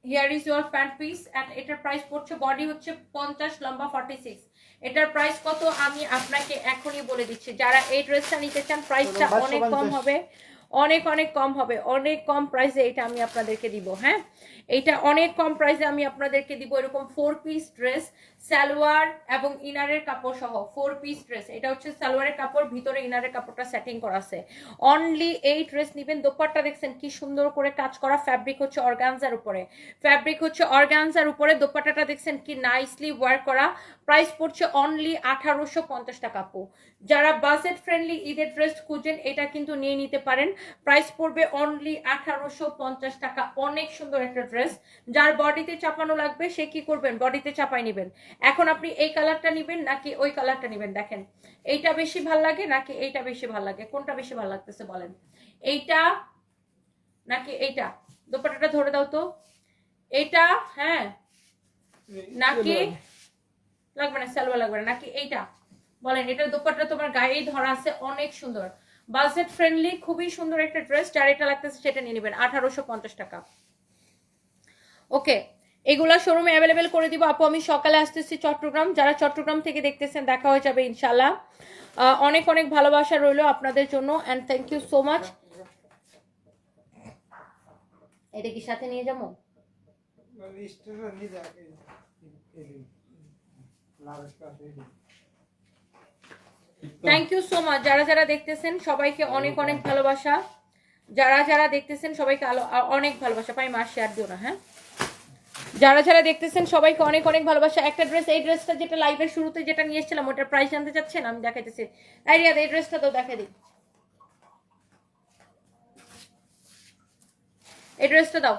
here is your pant piece and এটার প্রাইস পড়ছে, বডি হচ্ছে 50, লম্বা 46। এটার প্রাইস কত আমি আপনাকে এখনই বলে দিচ্ছি, যারা এই ড্রেসটা নিতে চান প্রাইসটা অনেক কম হবে, অনেক অনেক কম হবে, অনেক কম প্রাইসে এটা আমি আপনাদেরকে দিব। হ্যাঁ এটা অনেক কম প্রাইসে আমি আপনাদেরকে দিব, এরকম 4 পিস ড্রেস, সালোয়ার এবং ইনারের কাপড় সহ 4 পিস ড্রেস। এটা হচ্ছে সালোয়ারের কাপড়, ভিতরে ইনারের কাপড়টা সেটিং করা আছে। অনলি এই ড্রেস নেবেন। দোপাট্টা দেখছেন কি সুন্দর করে কাজ করা, ফ্যাব্রিক হচ্ছে অর্গানজার উপরে, ফ্যাব্রিক হচ্ছে অর্গানজার উপরে, দোপাট্টাটা দেখছেন কি নাইসলি ওয়ার্ক করা। প্রাইস পড়ছে অনলি 1850 টাকা আপু। যারা বাজেট ফ্রেন্ডলি ঈদের ড্রেস খুঁজেন এটা কিন্তু নিয়ে নিতে পারেন, প্রাইস পড়বে অনলি 1850 টাকা। অনেক সুন্দর একটা ড্রেস, যার বডিতে চাপানো লাগবে সে কি করবেন, বডিতে চাপাই নেবেন। এখন আপনি এই কালারটা নেবেন নাকি ওই কালারটা নেবেন, দেখেন এইটা বেশি ভাল লাগে নাকি এইটা বেশি ভাল লাগে, কোনটা বেশি ভাল লাগতেছে বলেন, এইটা নাকি এইটা? দোপাট্টাটা ধরে দাও তো, এইটা হ্যাঁ নাকি লাগবে না, সালোয়ার লাগবে না, নাকি এইটা বলেন? এটার দোপাট্টা তোমার গায়েই ধরা আছে, অনেক সুন্দর, বাজেট ফ্রেন্ডলি, খুবই সুন্দর একটা ড্রেস। যার এটা লাগতেছে সেটা নিয়ে নেবেন, 1850 টাকা। ওকে, এগুলা শোরুমে অ্যাভেলেবেল করে দিব আপু। আমি সকালে আসতেছি চট্টগ্রাম, যারা চট্টগ্রাম থেকে দেখতেছেন দেখা হয়ে যাবে ইনশাল্লাহ। অনেক অনেক ভালোবাসা রইলো আপনাদের জন্য and thank you so much. এটা কি সাথে নিয়ে যাবো? থ্যাংক ইউ সো মাচ যারা যারা দেখতেছেন সবাইকে অনেক অনেক ভালোবাসা। যারা যারা দেখতেছেন সবাইকে অনেক ভালোবাসা। পাই মাস শেয়ার দিও না, হ্যাঁ। যারা যারা দেখতেছেন সবাইকে অনেক অনেক ভালোবাসা। একটা ড্রেস, এই ড্রেসটা যেটা লাইভের শুরুতে যেটা নিয়ে এসেছিলাম ওটার প্রাইস জানতে চাচ্ছেন? আমি দেখাইতেছি। রিয়াদ এই ড্রেসটা তো দেখাই দিই, এই ড্রেসটা দাও।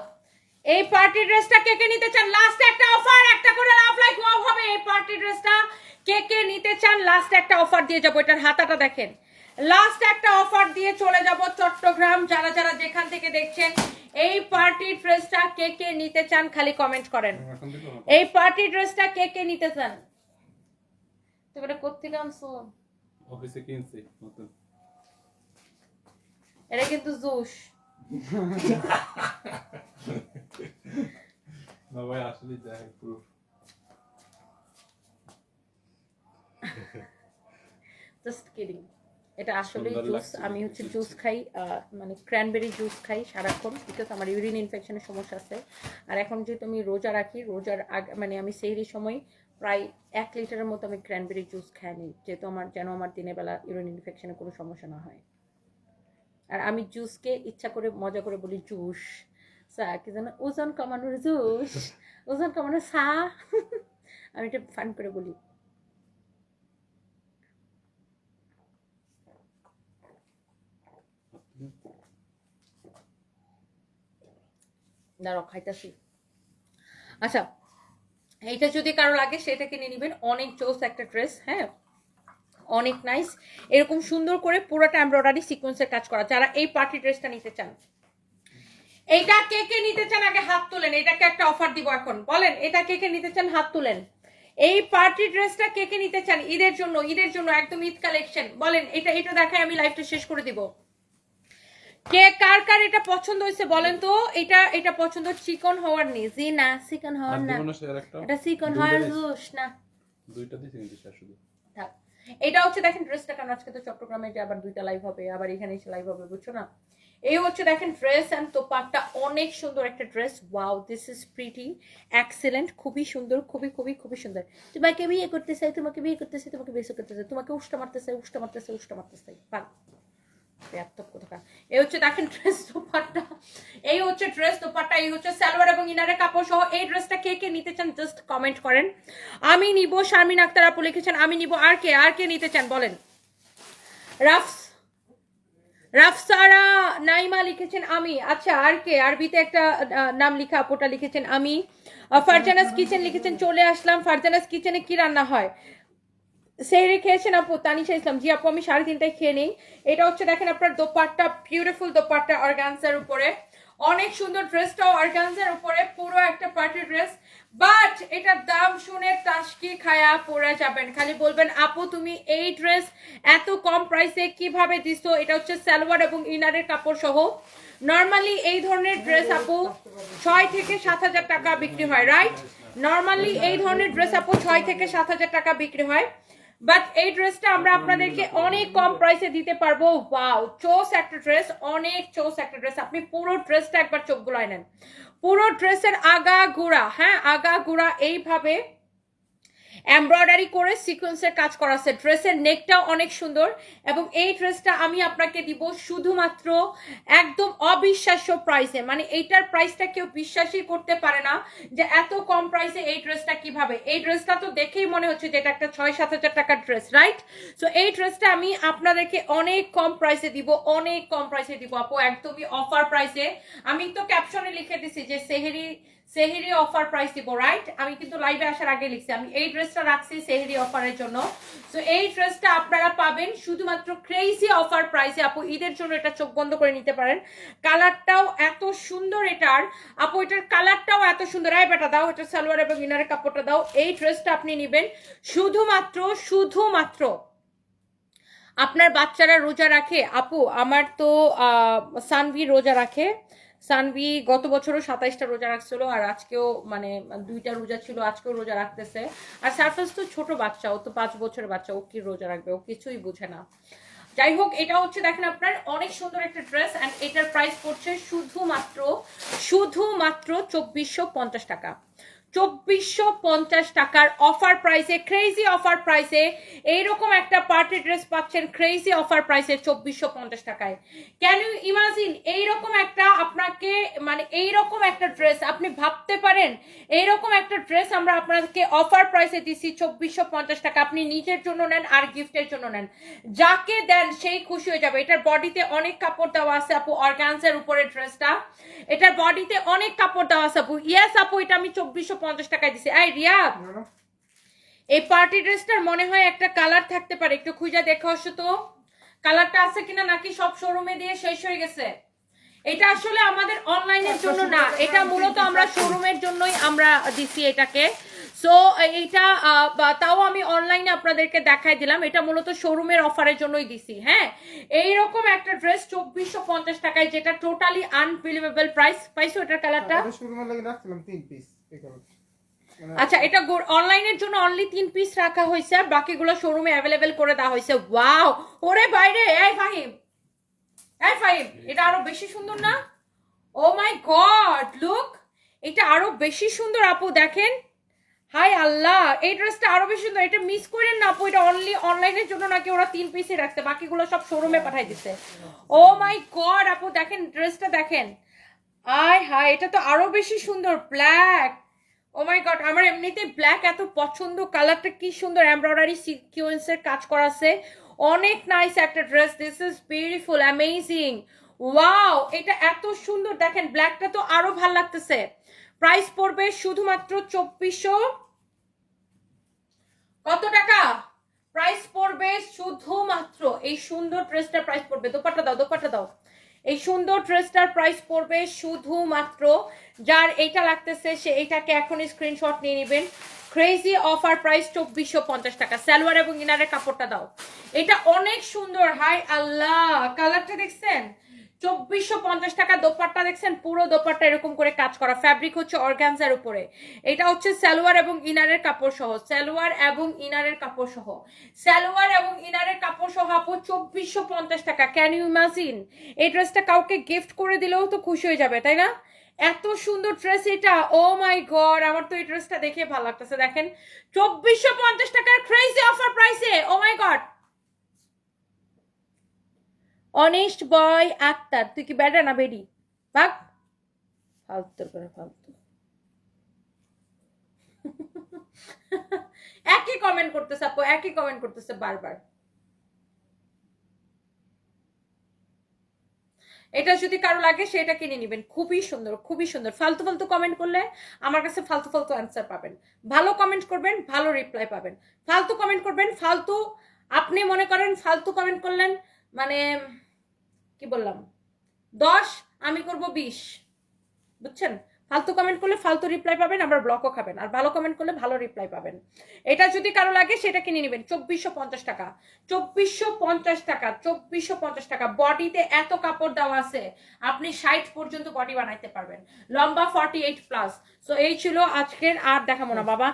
এই পার্টি ড্রেসটা কে কে নিতে চান? লাস্ট একটা অফার, একটা করে লাভ লাইক ওয়াও হবে। এই পার্টি ড্রেসটা কে কে নিতে চান? লাস্ট একটা অফার দিয়ে যাবো। এটার হাতাটা দেখেন, লাস্ট একটা অফার দিয়ে চলে যাব চট্টগ্রাম। যারা যারা যেখান থেকে দেখছেন এই পার্টি ড্রেসটা কে কে নিতে চান খালি কমেন্ট করেন। এই পার্টি ড্রেসটা কে কে নিতে চান? তুমি এটা কোত্থেকে আনছো? অফিসে কিনছি নতুন। এটা কিন্তু জুস। না ভাই আসলে যাই প্রুফ। Just kidding. এটা আসলে জুস। আমি হচ্ছে জুস খাই, মানে ক্র্যানবেরি জুস খাই সারাক্ষণ, বিকজ আমার ইউরিন ইনফেকশনের সমস্যা আছে। আর এখন যেহেতু আমি রোজা রাখি, রোজার আগে মানে আমি সেহরির সময় প্রায় 1 লিটারের মতো আমি ক্র্যানবেরি জুস খাই নিই, যেহেতু আমার দিনের বেলা ইউরিন ইনফেকশনের কোনো সমস্যা না হয়। আর আমি জুসকে ইচ্ছা করে মজা করে বলি জুস, কি জানো, ওজন কমানোর জুস, ওজন কমানোর চা। আমি এটা ফান করে বলি। দাঁড়াও খাইতাছি। আচ্ছা, এইটা যদি কারো লাগে সেটা কিনে নেবেন। অনেক জোস একটা ড্রেস, হ্যাঁ অনেক নাইস। এরকম সুন্দর করে পুরোটা এমব্রয়ডারি সিকোয়েন্সের কাজ করা। যারা এই পার্টি ড্রেসটা নিতে চান, এইটা কে কে নিতে চান আগে হাত তুলেন। এটাকে একটা অফার দিব এখন, বলেন এটা কে কে নিতে চান? হাত তুলেন। এই পার্টি ড্রেসটা কে কে নিতে চান ঈদের জন্য? ঈদের জন্য একদম ঈদ কালেকশন। বলেন এটা, এটা দেখাই আমি লাইভটা শেষ করে দিব। কে কার কার এটা পছন্দ হয়েছে বলেন তো? এটা এটা পছন্দ চিকন হওয়ার নেই, জি না চিকন হওয়ার না, এটা চিকন হওয়ার জুস না, দুইটা দিছি কিন্তু শুধু থাক। এটা হচ্ছে দেখেন ড্রেসটা, কারণ আজকে তো চট্টগ্রামে যে আবার 2টা লাইভ হবে, আবার এখানে এসে লাইভ হবে, বুঝছো না? এই হচ্ছে দেখেন ড্রেস এন্ড তোপাট্টা, অনেক সুন্দর একটা dress. Wow, this is pretty, excellent, খুবই সুন্দর, খুবই খুবই খুবই সুন্দর। তোমাকে বিয়ে করতে চাই, তোমাকে বিয়ে করতে চাই, তোমাকে বেসে করতে চাই, তোমাকে উষ্টা মারতে চাই, উষ্টা মারতে চাই, উষ্টা মারতে চাই। এই হচ্ছে দেখেন ড্রেস দোপাট্টা, এই হচ্ছে ড্রেস দোপাট্টা, এই হচ্ছে সালোয়ার এবং ইনারের কাপড় সহ। এই ড্রেসটা কে কে নিতে চান জাস্ট কমেন্ট করেন। আমি নিব, শারমিন আক্তার আপু লিখেছেন আমি নিব। আর কে নিতে চান বলেন? রাফসারা নাইমা লিখেছেন আমি। আচ্ছা আর কে? আরবিতে একটা নাম লিখা আপুটা লিখেছেন আমি। ফারজানাস কিচেন লিখেছেন চলে আসলাম। ফারজানাস কিচেনে কি রান্না হয়? সেহরি খেয়েছেন আপু? তানিশা ইসলাম, জি আপু আমি 3:30টায় খেয়ে নিই। এটা হচ্ছে দেখেন আপনার দোপাট্টা, বিউটিফুল দোপাট্টা অর্গানজার উপরে, অনেক সুন্দর ড্রেসটাও অর্গানজার উপরে, পুরো একটা পার্টি ড্রেস। বাট এটার দাম শুনে টাসকি খায়া পড়ে যাবেন, খালি বলবেন আপু তুমি এই ড্রেস এত কম প্রাইসে কিভাবে দিছো? এটা হচ্ছে সালোয়ার এবং ইনারের কাপড় সহ। নর্মালি এই ধরনের ড্রেস আপু 6 থেকে 7,000 টাকা বিক্রি হয়, রাইট? নর্মালি এই ধরনের ড্রেস আপু 6 থেকে 7,000 টাকা বিক্রি হয়, বাট এই ড্রেসটা আমরা আপনাদেরকে অনেক কম প্রাইসে দিতে পারবো। ওয়াও, চোস একটা ড্রেস, অনেক চোস একটা ড্রেস। আপনি পুরো ড্রেসটা একবার চোখ বুলায় নেন, পুরো ড্রেসের আগা গুড়া, হ্যাঁ আগা গুড়া এইভাবে এমব্রয়ডারি করে সিকোয়েন্সের কাজ করা আছে। ড্রেসের নেকটাও অনেক সুন্দর এবং এই ড্রেসটা আমি আপনাকে দিব শুধুমাত্র একদম অবিশ্বাস্য প্রাইসে। মানে এইটার প্রাইসটা কেউ বিশ্বাসই করতে পারে না যে এত কম প্রাইসে এই ড্রেসটা কিভাবে। এই ড্রেসটা তো দেখেই মনে হচ্ছে যে এটা একটা 6-7 হাজার টাকার ড্রেস, রাইট? সো এই ড্রেসটা আমি আপনাদেরকে অনেক কম প্রাইসে দিব, অনেক কম প্রাইসে দিব আপু, একদমই অফার প্রাইসে। আমি তো ক্যাপশনে লিখে দিছি যে সেহরি অফার প্রাইস দিব, রাইট? আমি কিন্তু লাইভে আসার আগে লিখছি আমি এই ড্রেসটা রাখছি সেহরি অফারের জন্য। সো এই ড্রেসটা আপনারা পাবেন শুধুমাত্র ক্রেজি অফার প্রাইসে আপু, ঈদের জন্য এটা চোখ বন্ধ করে নিতে পারেন। কালারটাও এত সুন্দর এটার আপু, এটার কালারটাও এত সুন্দর। এই বেটা দাও, এটা সালোয়ার এবং ইনারের কাপড়টা দাও। এই ড্রেসটা আপনি নেবেন শুধুমাত্র আপনার বাচ্চারা রোজা রাখে আপু, আমার তো সানভি রোজা রাখে, সানভি গত বছরও 27টা রোজা রাখছিল, আর আজকেও মানে 2টা রোজা ছিল, আজকেও রোজা রাখতেছে। আর সারফাস তো ছোট বাচ্চা, ও তো 5 বছরের বাচ্চা, ও কি রোজা রাখবে, ও কিছুই বুঝে না। যাই হোক, এটা হচ্ছে দেখেন আপনার অনেক সুন্দর একটা ড্রেস, অ্যান্ড এটার প্রাইস পড়ছে শুধুমাত্র 2450 টাকা। 2450 টাকার অফার প্রাইসে, ক্রেজি অফার প্রাইসে এইরকম একটা পার্টি ড্রেস পাচ্ছেন, ক্রেজি অফার প্রাইসে 2450 টাকায়। ক্যান ইউ ইমাজিন এইরকম একটা আপনাকে, মানে এইরকম একটা ড্রেস আপনি ভাবতে পারেন, এইরকম একটা ড্রেস আমরা আপনাকে অফার প্রাইসে দিচ্ছি 2450 টাকা। আপনি নিজের জন্য নেন আর গিফটের জন্য নেন, যাকে দেন সেই খুশি হয়ে যাবে। এটার বডিতে অনেক কাপড় দেওয়া আছে আপু, অর্গানজার উপরে ড্রেসটা, এটার বডিতে অনেক কাপড় দেওয়া আছে আপু। ইয়েস আপু, এটা আমি 2450 টাকায় দিছি। এই রিয়া, এই পার্টি ড্রেসটার মনে হয় একটা কালার থাকতে পারে, একটু খুঁজে দেখে আসো তো কালারটা আছে কিনা, নাকি সব শোরুমে দিয়ে শেষ হয়ে গেছে। এটা আসলে আমাদের অনলাইনের জন্য না, এটা মূলত আমরা শোরুমের জন্যই আমরা দিছি এটাকে। সো এইটা তাও আমি অনলাইনে আপনাদেরকে দেখাই দিলাম, এটা মূলত শোরুমের অফারের জন্যই দিছি। হ্যাঁ, এইরকম একটা ড্রেস 2450 টাকায়, যেটা টোটালি আনবিলিভেবল প্রাইস। পাইছো এটার কালারটা? শোরুমে লাগি রাখছিলাম 3 পিস এই কালার। আচ্ছা, এটা অনলাইনের জন্য অনলি 3 পিস রাখা হয়েছে, আর বাকিগুলো শোরুমে অ্যাভেলেবেল করে দেওয়া হয়েছে। ওয়াও, ওরে বাইরে, এই ফাহিম, এই ফাহিম, এটা আরো বেশি সুন্দর না? ও মাই গড, লুক, এটা আরো বেশি সুন্দর আপু, দেখেন। হাই আল্লাহ, এই ড্রেসটা আরো বেশি সুন্দর, এটা মিস করেন না আপু। এটা অনলি অনলাইনের জন্য নাকি ওরা 3 পিসই রাখছে, বাকিগুলো সব শোরুমে পাঠাই দিচ্ছে। ও মাই গড আপু, দেখেন ড্রেসটা দেখেন। আয় হাই, এটা তো আরো বেশি সুন্দর, ব্ল্যাক। ও মাই গড, আমার এমনিতে ব্ল্যাক এত পছন্দ, কালারটা কি সুন্দর, এমব্রয়ডারি সিকোয়েন্সের কাজ করা আছে, অনেক নাইস একটা dress. This is beautiful, amazing, wow, এটা এত সুন্দর। দেখেন ব্ল্যাকটা তো আরো ভাল লাগতেছে। প্রাইস পড়বে শুধুমাত্র 2400 কত টাকা? প্রাইস পড়বে শুধুমাত্র, এই সুন্দর ড্রেসটার প্রাইস পড়বে, দোপাট্টা দাও, দোপাট্টা দাও, এই সুন্দর ড্রেসটার প্রাইস পড়বে শুধুমাত্র, যার এইটা লাগতেছে সে এইটাকে এখনই স্ক্রিনশট নিয়ে নেবেন। ক্রেজি অফার প্রাইস 2450 টাকা। সালোয়ার এবং ইনারের কাপড়টা দাও, এটা অনেক সুন্দর। হাই আল্লাহ, কালারটা দেখছেন? 2450 টাকা। দোপাট্টা দেখছেন, পুরো দোপাট্টা এরকম করে কাজ করা, ফ্যাব্রিক হচ্ছে অর্গানজার উপরে। এটা হচ্ছে সালোয়ার এবং ইনারের কাপড় সহ, সালোয়ার এবং ইনারের কাপড় সহ, সালোয়ার এবং ইনারের কাপড় সহ আপু 2450 টাকা। Can you imagine? এই ড্রেসটা কাউকে গিফট করে দিলেও তো খুশি হয়ে যাবে, তাই না? এত সুন্দর ড্রেস এটা, ও মাই গড, আমার তো এই ড্রেসটা দেখে ভালো লাগতেছে। দেখেন 2450 টাকার ক্রেজি অফার প্রাইসে, ও my god. Honest boy Akter, তুই কি বেডা না বেডি? ভাগ, ফালতু করে ফালতু। একই কমেন্ট করতেছে আপু, একই কমেন্ট করতেছে বারবার। এটা যদি কারো লাগে সেটা কিনে নেবেন, খুবই সুন্দর, খুবই সুন্দর। ফালতু ফালতু কমেন্ট করলে আমার কাছে ফালতু ফালতু অ্যান্সার পাবেন। ভালো কমেন্ট করবেন, ভালো রিপ্লাই পাবেন। ফালতু কমেন্ট করবেন, ফালতু, আপনি মনে করেন ফালতু কমেন্ট করলেন মানে কি বললাম 10, আমি করব 20, বুঝছেন? ফালতু কমেন্ট করলে ফালতু রিপ্লাই পাবেন, আবার ব্লকও খাবেন। আর ভালো কমেন্ট করলে ভালো রিপ্লাই পাবেন। এটা যদি কারো লাগে সেটা কিনে নেবেন 2450 টাকা। 2450 টাকা, 2450 টাকা। বডিতে এত কাপড় দেওয়া আছে, আপনি 60 পর্যন্ত বডি বানাইতে পারবেন, লম্বা 48+। সো এই ছিল আজকের, আর দেখাবো না বাবা,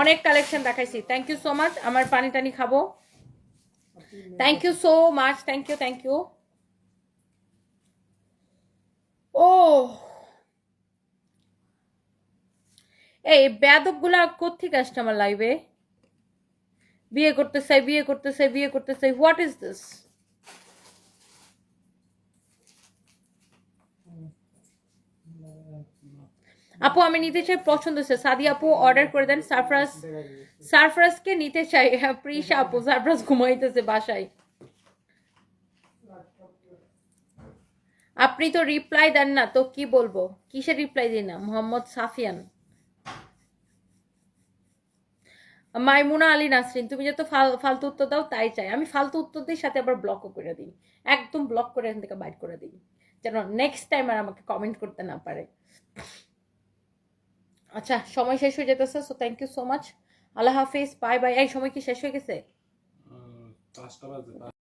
অনেক কালেকশন দেখাইছি। থ্যাংক ইউ সো মাচ, আমার পানি টানি খাবো। Thank you so much, thank you, thank you. ও এই বেয়াদব গুলা কোত্থেকে আসছে আমার লাইভে? বিয়ে করতে চাই, বিয়ে করতে চাই, বিয়ে করতে চাই, হোয়াট ইজ দিস? আপু আমি নিতে চাই, পছন্দ হচ্ছে। সাদি আপু অর্ডার করে দেন। সারফরাজ, সারফরাজকে নিতে চাই। হ্যাঁ প্রিশা আপু, সারফরাজ ঘুমাইতেছে বাসায়। আপনি তো রিপ্লাই দেন না, তো কি বলবো? কিসের রিপ্লাই দিই না? মোহাম্মদ সাফিয়ান, মাইমুনা আলী নাসরিন, তুমি যত ফালতু উত্তর দাও তাই চাই। আমি ফালতু উত্তর দিই, সাথে আবার ব্লকও করে দিই, একদম ব্লক করে এখান থেকে বাইট করে দিই, যেন নেক্সট টাইম আর আমাকে কমেন্ট করতে না পারে। আচ্ছা, সময় শেষ হয়ে যেতেছে, so thank you so much, আল্লাহ হাফিজ, বাই বাই। এই সময় কি শেষ হয়ে গেছে?